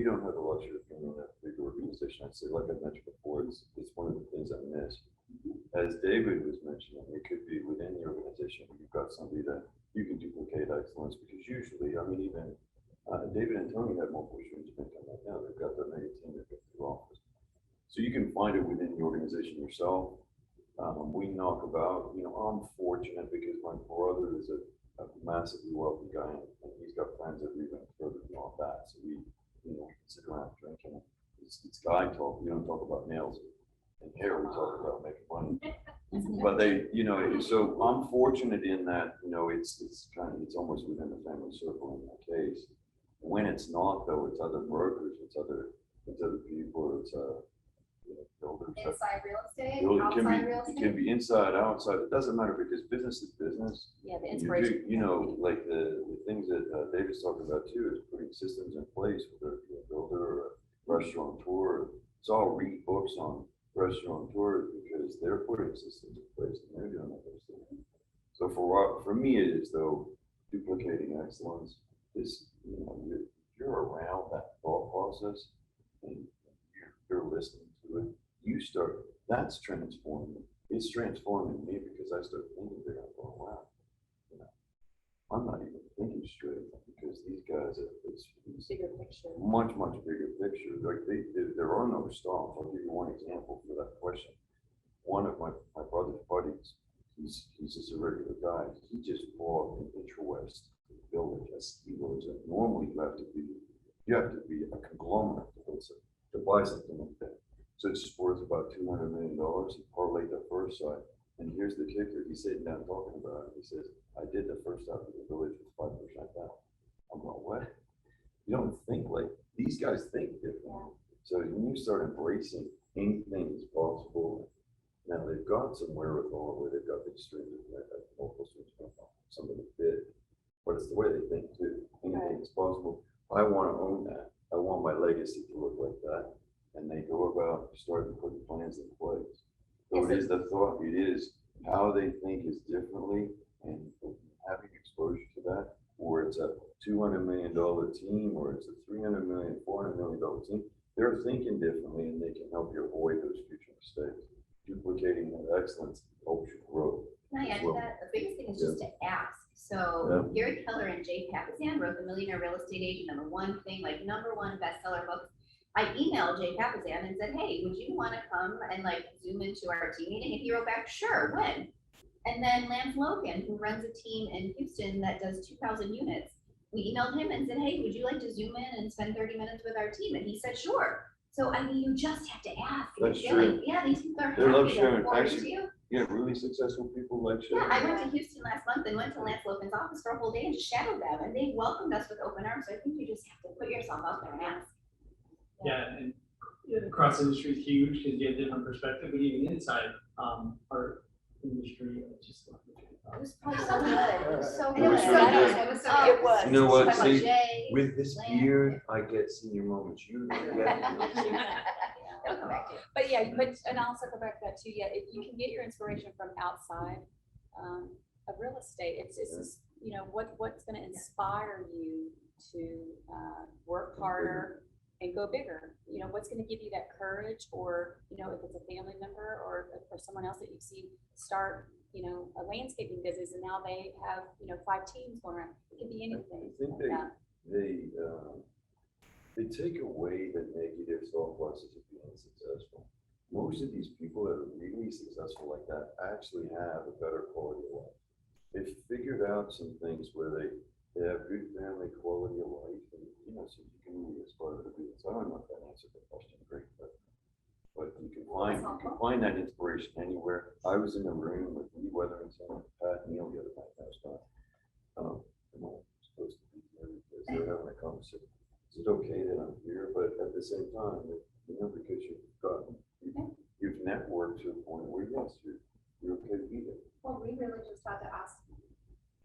don't have the luxury of being in a big organization. I'd say, like I mentioned before, it's one of the things I miss. As David was mentioning, it could be within the organization where you've got somebody that you can duplicate excellence, because usually, even David and Toni have multiple streams of income right now. They've got their main team, they've got their office. So you can find it within the organization yourself. We knock about, I'm fortunate because my brother is a massively wealthy guy, and he's got friends that are even further beyond that. So we can sit around drinking. It's guy talk. We don't talk about nails and hair. We talk about making money. But they, so I'm fortunate in that, it's almost within the family circle in my case. When it's not though, it's other brokers, it's other people, it's builders. Inside real estate, It outside real it estate. can be inside, outside, it doesn't matter because business is business. Yeah, the You inspiration. do, you know, like the things that David's talking about too, is putting systems in place, whether it be a builder or a restaurateur. It's all read books on restaurateurs because they're putting systems in place and they're doing those things. So for me, it is though, duplicating excellence is, you know, you're around that thought process and you're listening to it. You start, that's transforming. It's transforming me because I start thinking bigger. I'm going, wow, you know, I'm not even thinking straight because these guys are, it's Bigger picture. much bigger picture. Like there are no storms. I'll give you one example for that question. One of my brother's buddies, he's just a regular guy. He just bought an Intra-West village as ski village. And normally you have to be a conglomerate to buy something like that. So it's worth about $200 million. He parlayed the first side. And here's the kicker. He's sitting down talking about it. He says, I did the first half of the village with 5% down. I'm going, what? You don't think like these guys think different. So when you start embracing anything is possible, now they've got some wherewithal where they've got these strings of multiple strings of some of the bid, but it's the way they think too. Anything is possible. I want to own that. I want my legacy to look like that. And they go about starting putting plans in place. So it is the thought, it is how they think is differently and having exposure to that, or it's a $200 million team, or it's a $300 million, $400 million team. They're thinking differently and they can help you avoid those future mistakes. Duplicating that excellence helps you grow. Can I add to that? The biggest thing is just to ask. So Gary Keller and Jay Papasan wrote The Millionaire Real Estate Agent, #1 thing, like #1 bestseller book. I emailed Jay Papasan and said, hey, would you want to come and like Zoom into our team meeting? And he wrote back, sure, when? And then Lance Logan, who runs a team in Houston that does 2,000 units, we emailed him and said, hey, would you like to Zoom in and spend 30 minutes with our team? And he said, sure. So, I mean, you just have to ask. That's They're true. like, yeah, these people are They love happy to sharing. forward Actually, to you. Yeah, really successful people like Yeah, sharing. I went to Houston last month and went to Lance Logan's office for a whole day and just shadowed them, and they welcomed us with open arms. So I think you just have to put yourself out there and ask. Yeah, and across industry is huge because you have different perspective, but even inside our industry, it's just. It was probably so good. It was so And good. it was so good. It was so good. It was. You know what, Talking about see, Jay, With this Lance. beard, I get senior moments. You don't get it. It'll come back to you. But yeah, and I'll circle back to that too. Yeah, if you can get your inspiration from outside of real estate. It's just, you know, what's going to inspire you to work harder and go bigger. You know, what's going to give you that courage, or, you know, if it's a family member or someone else that you see start, you know, a landscaping business, and now they have, you know, 5 teams going around. It could be anything. I think they take away the negative thought process of being successful. Most of these people that are really successful like that actually have a better quality of life. They've figured out some things where they have good family quality of life, and, you know, so you can really aspire to do this. I don't know if that answered the question great, but you can find that inspiration anywhere. I was in a room with Lee Weatherington and Pat Neal the other night. I was not supposed to be here because they're having a conversation. Is it okay that I'm here? But at the same time, you know, because you've networked to a point where yes, you're okay to be there. Well, we really just had to ask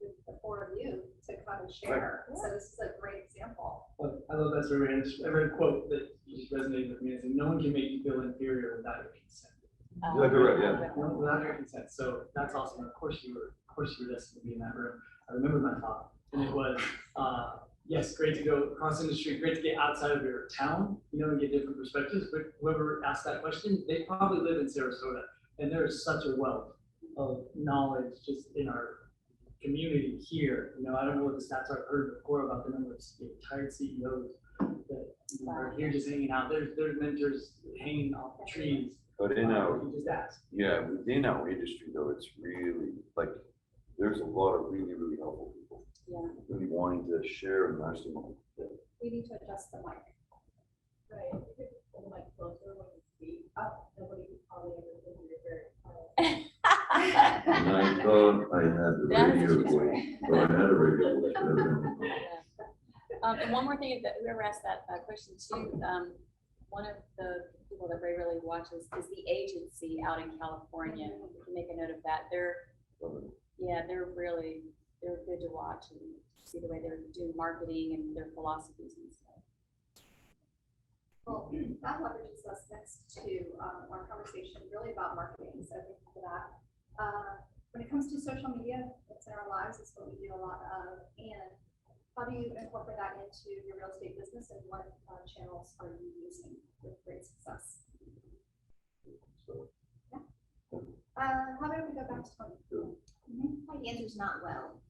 the 4 of you to come and share. So this is a great example. Well, I love that story. And I read a quote that just resonated with me. It's like, no one can make you feel inferior without your consent. Yeah, correct, yeah. Without your consent. So that's awesome. Of course you were destined to be in that room. I remember my talk, and it was, yes, great to go across industry, great to get outside of your town, you know, and get different perspectives. But whoever asked that question, they probably live in Sarasota, and there is such a wealth of knowledge just in our community here. You know, I don't know what the stats are. I've heard before about the number of retired CEOs that, you know, are here just hanging out. There's mentors hanging off the trees. But in our, You just ask. yeah, within our industry though, it's really like, there's a lot of really, really helpful people. Yeah. Really wanting to share and mastermind. We need to adjust the mic. Right. The mic closer when you speak. Nobody probably ever think you're very quiet. And I thought I had the That is radio a true voice, or I had a radio voice. but I don't know. And one more thing, that whoever asked that question too, one of the people that Ray really watches is the agency out in California. You can make a note of that. They're good to watch and see the way they're doing marketing and their philosophies and stuff. Well, that leverages us next to our conversation really about marketing. So thank you for that. When it comes to social media, it's in our lives. It's what we do a lot of. And how do you incorporate that into your real estate business, and what channels are you using with great success? Yeah. How about we go back to Toni? My answer's not well.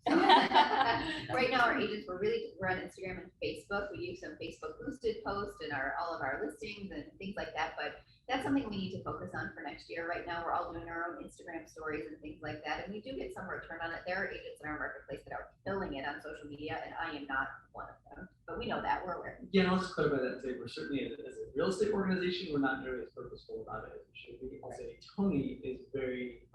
Right now, our agents, we're on Instagram and Facebook. We use some Facebook boosted posts and all of our listings and things like that, but that's something we need to focus on for next year. Right now, we're all doing our own Instagram stories and things like that, and we do get some return on it. There are agents in our marketplace that are killing it on social media, and I am not one of them, but we know that, we're aware. Yeah, and I'll just clarify that and say we're certainly, as a real estate organization, we're not nearly as purposeful about it as we should be. I'll say Toni is very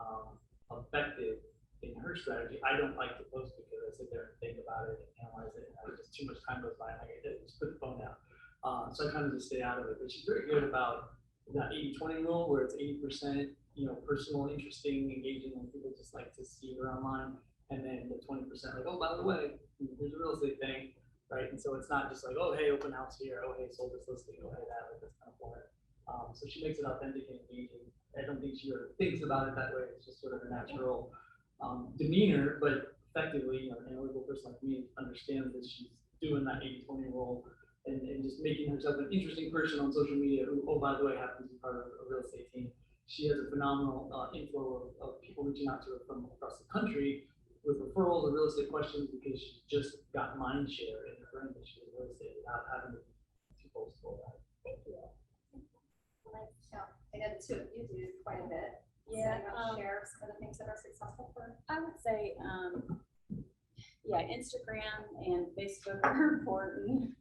effective in her strategy. I don't like to post because I sit there and think about it and analyze it, and just too much time goes by and I just put the phone down. So I kind of just stay out of it, but she's very good about that 80-20 rule, where it's 80%, personal, interesting, engaging, and people just like to see her online. And then the 20% like, oh, by the way, here's a real estate thing, right? And so it's not just like, oh, hey, open house here. Oh, hey, sold this listing. Oh, hey, that, like, that's kind of boring. So she makes it authentic and engaging. I don't think she ever thinks about it that way. It's just sort of a natural demeanor, but effectively, an analytical person like me understands that she's doing that 80-20 role. And just making herself an interesting person on social media who, oh, by the way, happens to be part of a real estate team. She has a phenomenal inflow of people reaching out to her from across the country with referrals or real estate questions, because she just got mind share in her industry of real estate without having to be too boastful about it. Thank you. I know the two of you do quite a bit. Yeah, So you want to share some of the things that are successful for. I would say, Instagram and Facebook are important.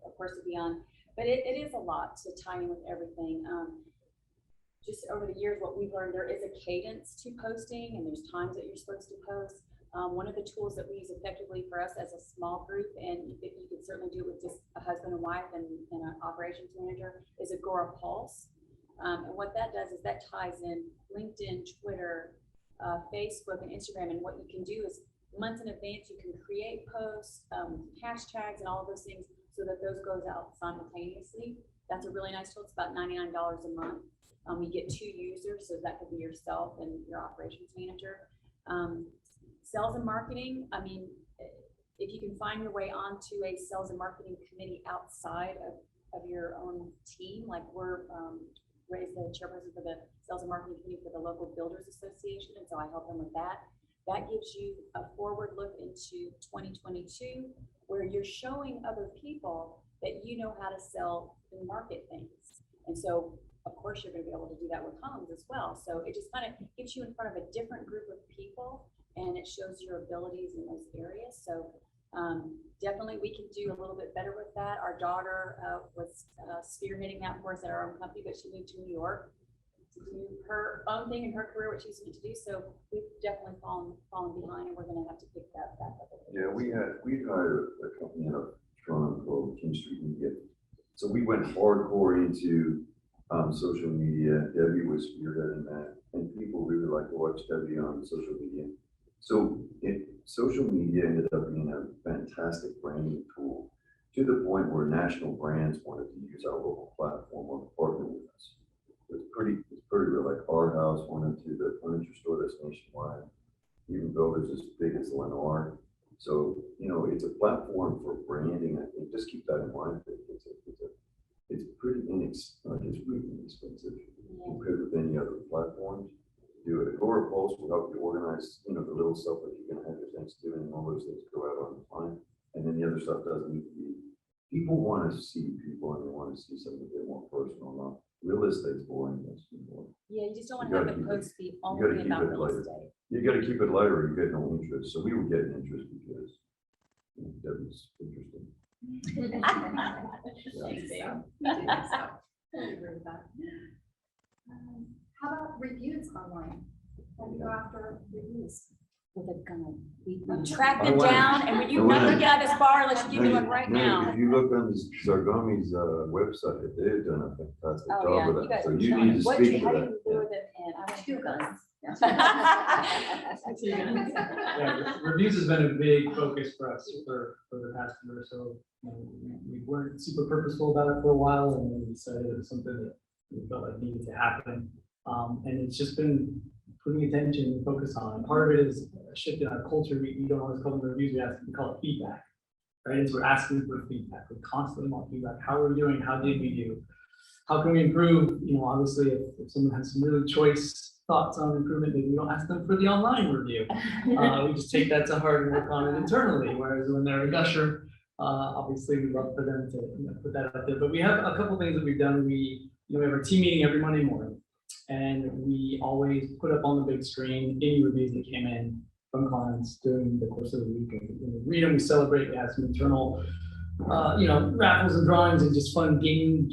Of course, to be on, but it is a lot to tie in with everything. Just over the years, what we've learned, there is a cadence to posting, and there's times that you're supposed to post. One of the tools that we use effectively for us as a small group, and you can certainly do it with just a husband and wife and an operations manager, is Agora Pulse. And what that does is that ties in LinkedIn, Twitter, Facebook, and Instagram. And what you can do is months in advance, you can create posts, hashtags, and all of those things, so that those goes out simultaneously. That's a really nice tool. It's about $99 a month. We get 2 users, so that could be yourself and your operations manager. Sales and marketing. I mean, if you can find your way onto a sales and marketing committee outside of your own team, like we're raised the chairperson for the sales and marketing committee for the local builders association, and so I help them with that. That gives you a forward look into 2022, where you're showing other people that you know how to sell and market things. And so, of course, you're going to be able to do that with homes as well. So it just kind of gets you in front of a different group of people, and it shows your abilities in those areas. So definitely we can do a little bit better with that. Our daughter was spearheading that for us at our own company, but she moved to New York to do her own thing in her career, what she's meant to do. So we've definitely fallen behind, and we're going to have to pick that back up. Yeah, we hired a company out of Toronto called King Street Media. So we went hardcore into social media. Debbie was spearheading that, and people really like to watch Debbie on social media. So social media ended up being a fantastic branding tool, to the point where national brands wanted to use our local platform or partner with us. It's pretty real. Like our house wanted to, the furniture store that's nationwide, even builders as big as Lennar. So, it's a platform for branding. I think just keep that in mind. It's pretty really inexpensive compared with any other platforms. Do it. Agora Pulse will help you organize, the little stuff that you're going to have your things doing, and all those things go out on the time. And then the other stuff doesn't need to be. People want to see people, and they want to see something a bit more personal. Now, real estate's boring. Yeah, you just don't want to have the post be only about real estate. You got to keep it lighter, or you get no interest. So we were getting interest because Debbie's interesting. Thanks, Dave. I agree with that. How about reviews online? How do you go after reviews? with a gun. We tracked I them went- down, and when you I not gonna went- get out of this bar unless you give me No, one right no, now. If you look on this Zarghami's website, they've done a fantastic Oh, job yeah, with you that. guys So are you killing need it. to What speak you, to how do that. you lure them in? I don't Two know. guns. Yeah, reviews has been a big focus for us for the past year or so. We weren't super purposeful about it for a while, and then we decided it was something that we felt like needed to happen. And it's just been putting attention and focus on. Part of it is a shift in our culture. We don't always call them reviews, we call it feedback. Right, so we're asking for feedback. We constantly want feedback. How are we doing? How did we do? How can we improve? You know, obviously, if someone has some really choice thoughts on improvement, maybe we don't ask them for the online review. We just take that to heart and work on it internally. Whereas when they're a gusher, obviously we'd love for them to put that out there. But we have a couple things that we've done. We have our team meeting every Monday morning, and we always put up on the big screen any reviews that came in from clients during the course of the week. And we read them, we celebrate. We have some internal, raffles and drawings and just fun game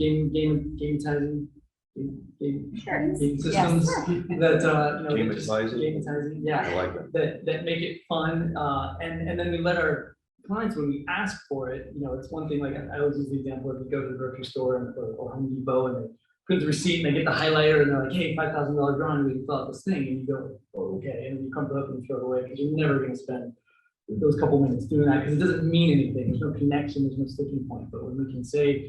Sure. systems that Gamifies it? Gamitizing, yeah, I like that. that make it fun. And then we let our clients, when we ask for it, it's one thing, like I always use the example of you go to the grocery store or Home Depot and they print the receipt and they get the highlighter and they're like, hey, $5,000 drawing, we can fill out this thing. And you go, oh, okay. And then you come up and throw it away because you're never going to spend those couple minutes doing that because it doesn't mean anything. There's no connection, there's no sticking point. But when we can say,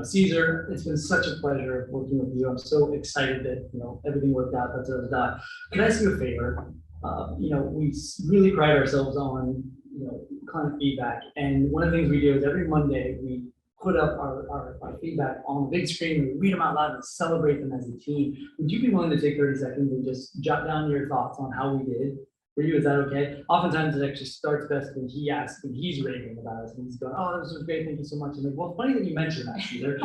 Caesar, it's been such a pleasure working with you. I'm so excited that, everything worked out. Can I ask you a favor? We really pride ourselves on, client feedback. And one of the things we do is every Monday, we put up our feedback on the big screen, we read them out loud and celebrate them as a team. Would you be willing to take 30 seconds and just jot down your thoughts on how we did? For you, is that okay? Oftentimes it actually starts best when he asks and he's raving about us and he's going, oh, this was great, thank you so much. I'm like, well, funny that you mentioned that, Caesar,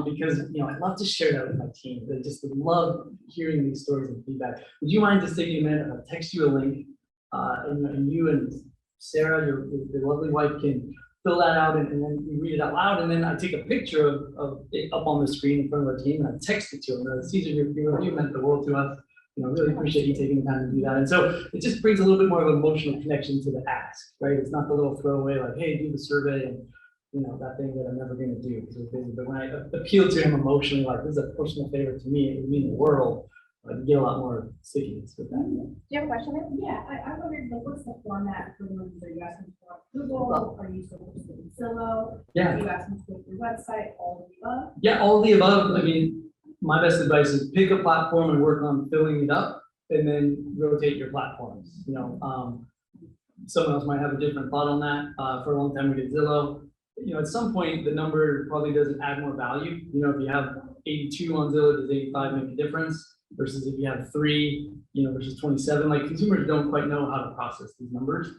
because I'd love to share that with my team. They just love hearing these stories and feedback. Would you mind just taking a minute? I'll text you a link, and you and Sarah, your lovely wife, can fill that out and then we read it out loud. And then I take a picture of it up on the screen in front of our team and I text it to them. Caesar, your review meant the world to us. Really appreciate you taking the time to do that. And so it just brings a little bit more of an emotional connection to the ask, right? It's not the little throwaway like, hey, do the survey and that thing that I'm never going to do because we're busy. But when I appeal to him emotionally, like this is a personal favor to me, it would mean the world. You get a lot more stickiness with that. Do you have a question? Yeah, I wondered, what's the format for the ones that you asking for? Google, are you still posting Zillow? Yeah. Are you asking for your website, all of the above? Yeah, all of the above. I mean, my best advice is pick a platform and work on filling it up and then rotate your platforms. Someone else might have a different thought on that. For a long time we did Zillow. At some point the number probably doesn't add more value. If you have 82 on Zillow, does 85 make a difference? Versus if you have 3, versus 27, like consumers don't quite know how to process these numbers.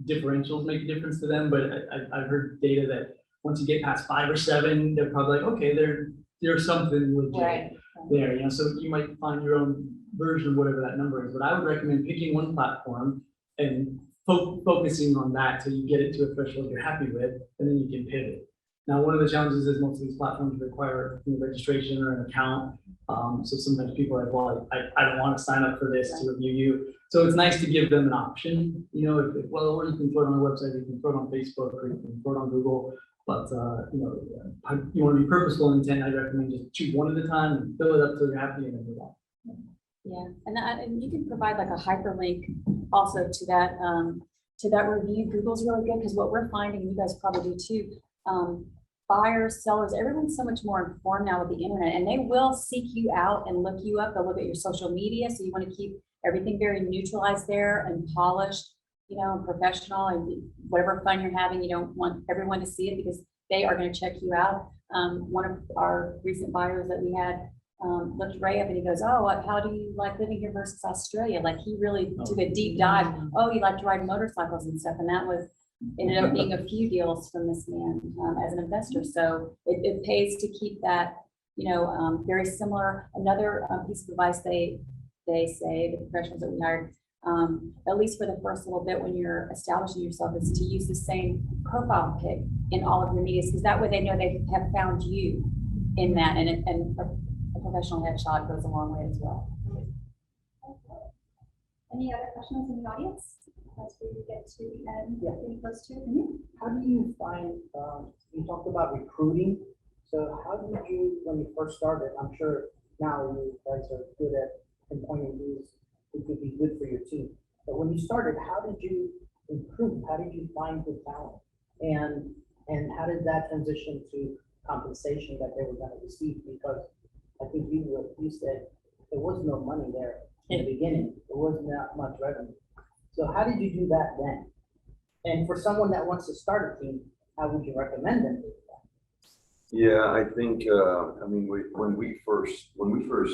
Differentials make a difference to them, but I've heard data that once you get past 5 or 7, they're probably like, okay, there's something legit Right. there, so you might find your own version of whatever that number is. But I would recommend picking one platform and focusing on that till you get it to a threshold you're happy with, and then you can pivot. Now, one of the challenges is most of these platforms require registration or an account. So sometimes people are like, well, I don't want to sign up for this to review you. So it's nice to give them an option, or you can throw it on the website, you can throw it on Facebook, or you can throw it on Google. But, you want to be purposeful intent, I recommend just choose one at a time and fill it up till you're happy and then move on. Yeah, and you can provide like a hyperlink also to that review. Google's really good because what we're finding, you guys probably do too, buyers, sellers, everyone's so much more informed now with the internet, and they will seek you out and look you up. They'll look at your social media, so you want to keep everything very neutralized there and polished, and professional, and whatever fun you're having, you don't want everyone to see it because they are going to check you out. One of our recent buyers that we had looked Ray up and he goes, oh, how do you like living here versus Australia? Like he really took a deep dive. Oh, you like to ride motorcycles and stuff, and that ended up being a few deals from this man as an investor. So it pays to keep that, very similar. Another piece of advice they say, the professionals that we hired, at least for the first little bit when you're establishing yourself, is to use the same profile pic in all of your medias, because that way they know they have found you in that, and a professional headshot goes a long way as well. Any other questions in the audience as we get to the end, getting close to? How do you find, you talked about recruiting, so how did you, when you first started, I'm sure now you guys are good at pinpointing who could be good for your team, but when you started, how did you improve, how did you find good talent? And how did that transition to compensation that they were gonna receive? Because I think you said there was no money there in the beginning, there wasn't that much revenue. So how did you do that then? And for someone that wants to start a team, how would you recommend them to do that? Yeah, I think, I mean, when we first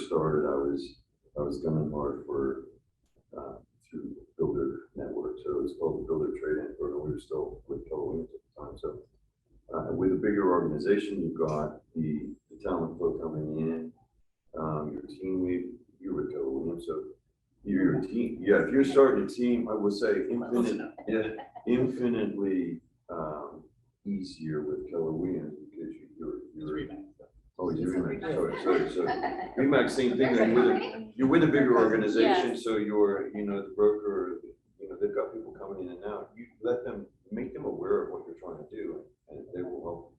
started, I was gunning hard for, through Builder Network, so it was called the Builder Trade-In Program. We were still with Keller Williams at the time, so with a bigger organization, you've got the talent flow coming in, your team lead, you're with Keller Williams, so your team, yeah, if you're starting a team, I would say infinitely easier with Keller Williams because you're oh, you're Remax. So Remax, same thing. You're with a bigger organization, so you're, you know, the broker, you know, they've got people coming in and out. You let them, make them aware of what you're trying to do, and they will help.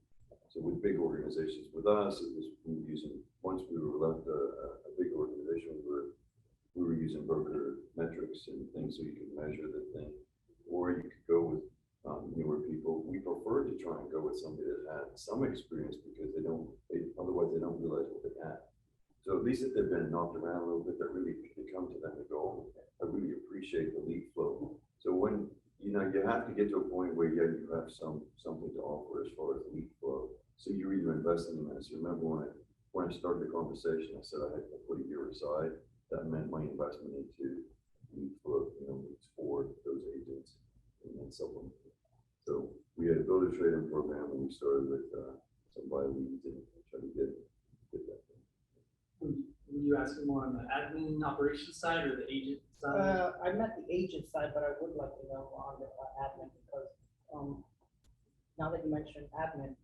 So with big organizations, with us, it was we were using, once we were left a big organization, we were using broker metrics and things so you could measure the thing, or you could go with newer people. We prefer to try and go with somebody that had some experience because otherwise they don't realize what they had. So at least if they've been knocked around a little bit, that really they come to them and go, I really appreciate the lead flow. So when, you know, you have to get to a point where, yeah, you have something to offer as far as lead flow. So you're either investing in this. Remember when I started the conversation, I said I had to put a year aside. That meant my investment into lead flow, you know, leads for those agents and then supplement. So we had a builder trade-in program, and we started with some buy leads and try to get that. Were you asking more on the admin operations side or the agent side? I meant the agent side, but I would like to know on the admin because now that you mentioned admin,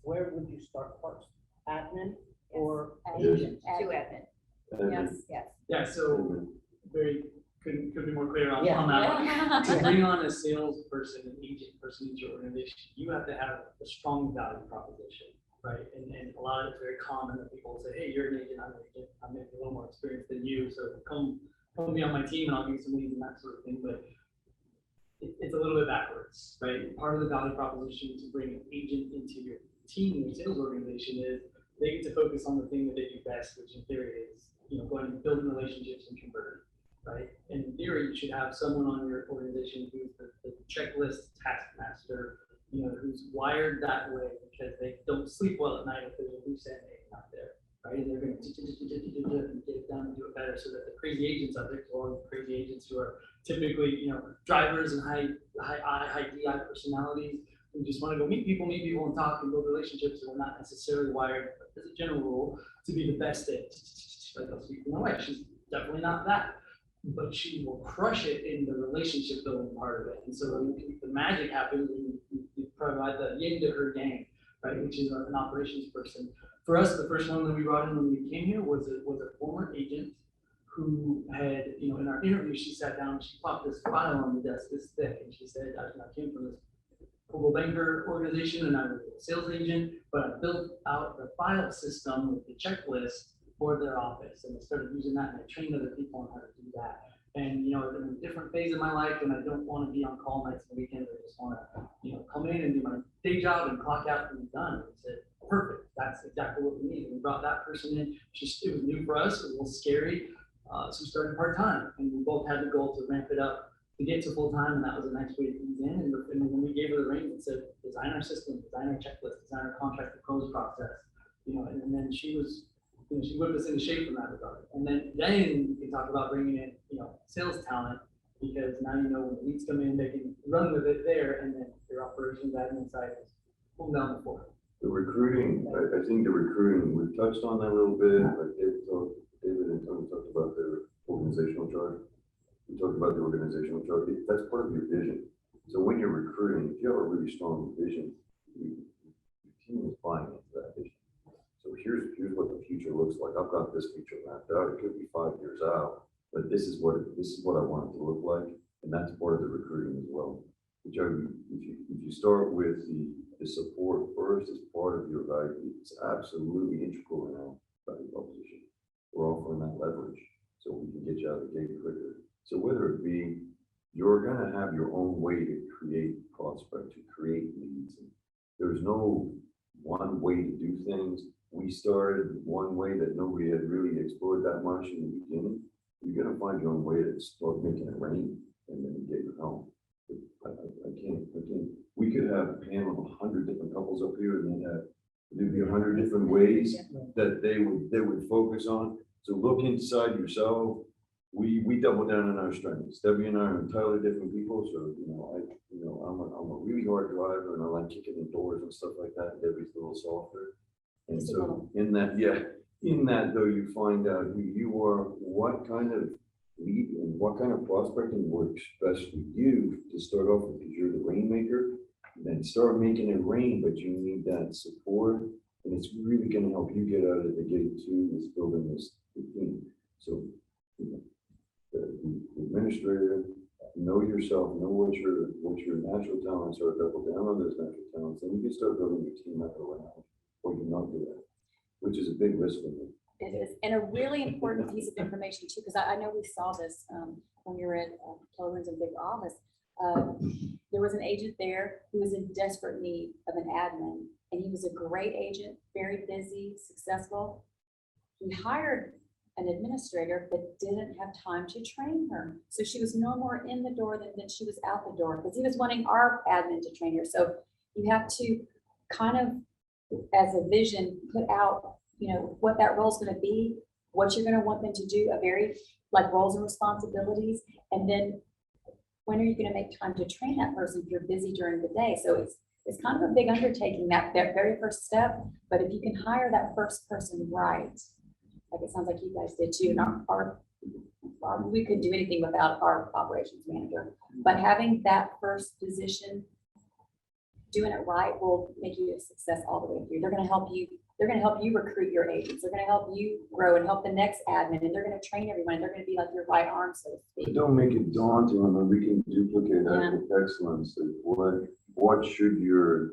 where would you start first? Admin or Yes. agent? To admin. Yes. Yeah, so very, couldn't be more clear on Yeah. that one. To bring on a salesperson, an agent person into your organization, you have to have a strong value proposition, right? And a lot of it's very common that people say, hey, you're an agent, I'm an agent, I'm maybe a little more experienced than you, so come be on my team and I'll give you some leads and that sort of thing. But it's a little bit backwards, right? Part of the value proposition to bring an agent into your team, your sales organization, is they get to focus on the thing that they do best, which in theory is, you know, going and building relationships and converting, right? And in theory, you should have someone on your organization who's the checklist taskmaster, you know, who's wired that way because they don't sleep well at night if there's a loose end out there, right? And they're going to get it done and do it better so that the crazy agents out there, all the crazy agents who are typically, you know, drivers and high DI personalities, we just want to go meet people and talk and build relationships, and we're not necessarily wired, as a general rule, to be the best at, like, I'll speak for my wife, she's definitely not that, but she will crush it in the relationship building part of it. And so the magic happens when you provide the yin to her yang, right, which is an operations person. For us, the first one that we brought in when we came here was a former agent who had, you know, in our interview, she sat down, she popped this file on the desk this thick, and she said, I came from this global banker organization and I was a sales agent, but I built out the file system with the checklist for their office, and I started using that, and I trained other people on how to do that. And, you know, I'm in a different phase of my life, and I don't want to be on call nights and weekends. I just want to, you know, come in and do my day job and clock out and be done. And I said, perfect, that's exactly what we need. And we brought that person in. It was new for us, it was a little scary. So we started part-time, and we both had the goal to ramp it up to get to full-time, and that was a nice way to ease in. And when we gave her the reins, it said, design our system, design our checklist, design our contract to close process, you know, and then she was, you know, she whipped us into shape from that regard. And then you can talk about bringing in, you know, sales talent, because now you know when the leads come in, they can run with it there, and then your operations admin side is pulled down the floor. The recruiting, I think the recruiting, we've touched on that a little bit, but David and Toni talked about their organizational chart. We talked about the organizational chart. That's part of your vision. So when you're recruiting, if you have a really strong vision, your team is buying into that vision. So here's what the future looks like. I've got this future mapped out. It could be 5 years out, but this is what I want it to look like, and that's part of the recruiting as well. Which if you start with the support first as part of your value, it's absolutely integral in our value proposition. We're offering that leverage so we can get you out of the gate quicker. So whether it be you're going to have your own way to create prospect, to create leads. And there's no one way to do things. We started one way that nobody had really explored that much in the beginning. You're going to find your own way to start making it rain and then get your home. I can't. We could have a panel of 100 different couples up here, and there'd be 100 different ways that they would focus on. So look inside yourself. We double down on our strengths. Debbie and I are entirely different people. So I'm a really hard driver, and I like kicking the doors and stuff like that. Debbie's a little softer. And so in that though, you find out who you are, what kind of lead and what kind of prospecting works best for you to start off with, because you're the rainmaker. Then start making it rain, but you need that support, and it's really going to help you get out of the gate too. Is building this team. So the administrator, know yourself, know what your natural talents are, double down on those natural talents, and you can start building your team out around what you're not good at, which is a big risk for me. It is, and a really important piece of information too, because I know we saw this when you were at Keller's big office. There was an agent there who was in desperate need of an admin, and he was a great agent, very busy, successful. He hired an administrator, but didn't have time to train her. So she was no more in the door than she was out the door, because he was wanting our admin to train her. So you have to kind of, as a vision, put out, what that role is going to be, what you're going to want them to do, a very like roles and responsibilities, and then when are you going to make time to train that person if you're busy during the day? So it's kind of a big undertaking, that very first step. But if you can hire that first person right, like it sounds like you guys did too. We couldn't do anything without our operations manager, but having that first position, doing it right, will make you a success all the way through. They're going to help you. They're going to help you recruit your agents. They're going to help you grow and help the next admin, and they're going to train everyone. They're going to be like your right arm, so to speak. Don't make it daunting. I mean, we can duplicate that with excellence. What should your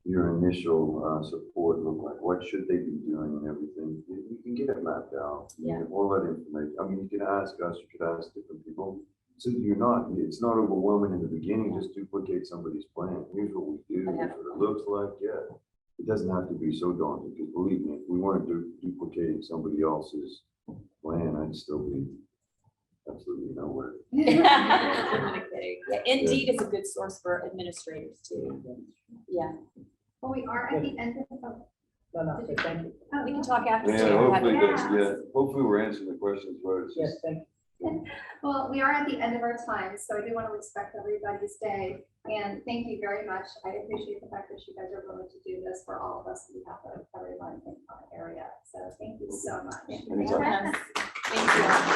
initial support look like? What should they be doing and everything? You can get it mapped out. All that information. I mean, you can ask us, you could ask different people. So it's not overwhelming in the beginning. Just duplicate somebody's plan. Here's what we do. Here's what it looks like. Yeah. It doesn't have to be so daunting, because believe me, if we weren't duplicating somebody else's plan, I'd still be absolutely nowhere. Yeah, Indeed is a good source for administrators too. Yeah. Well, we are at the end of. No, thank you. We can talk after. Hopefully we're answering the questions right. Yes, thank you. Well, we are at the end of our time, so I do want to respect everybody's day, and thank you very much. I appreciate the fact that you guys are willing to do this for all of us on behalf of everyone in the area. So thank you so much. Anytime. Thank you.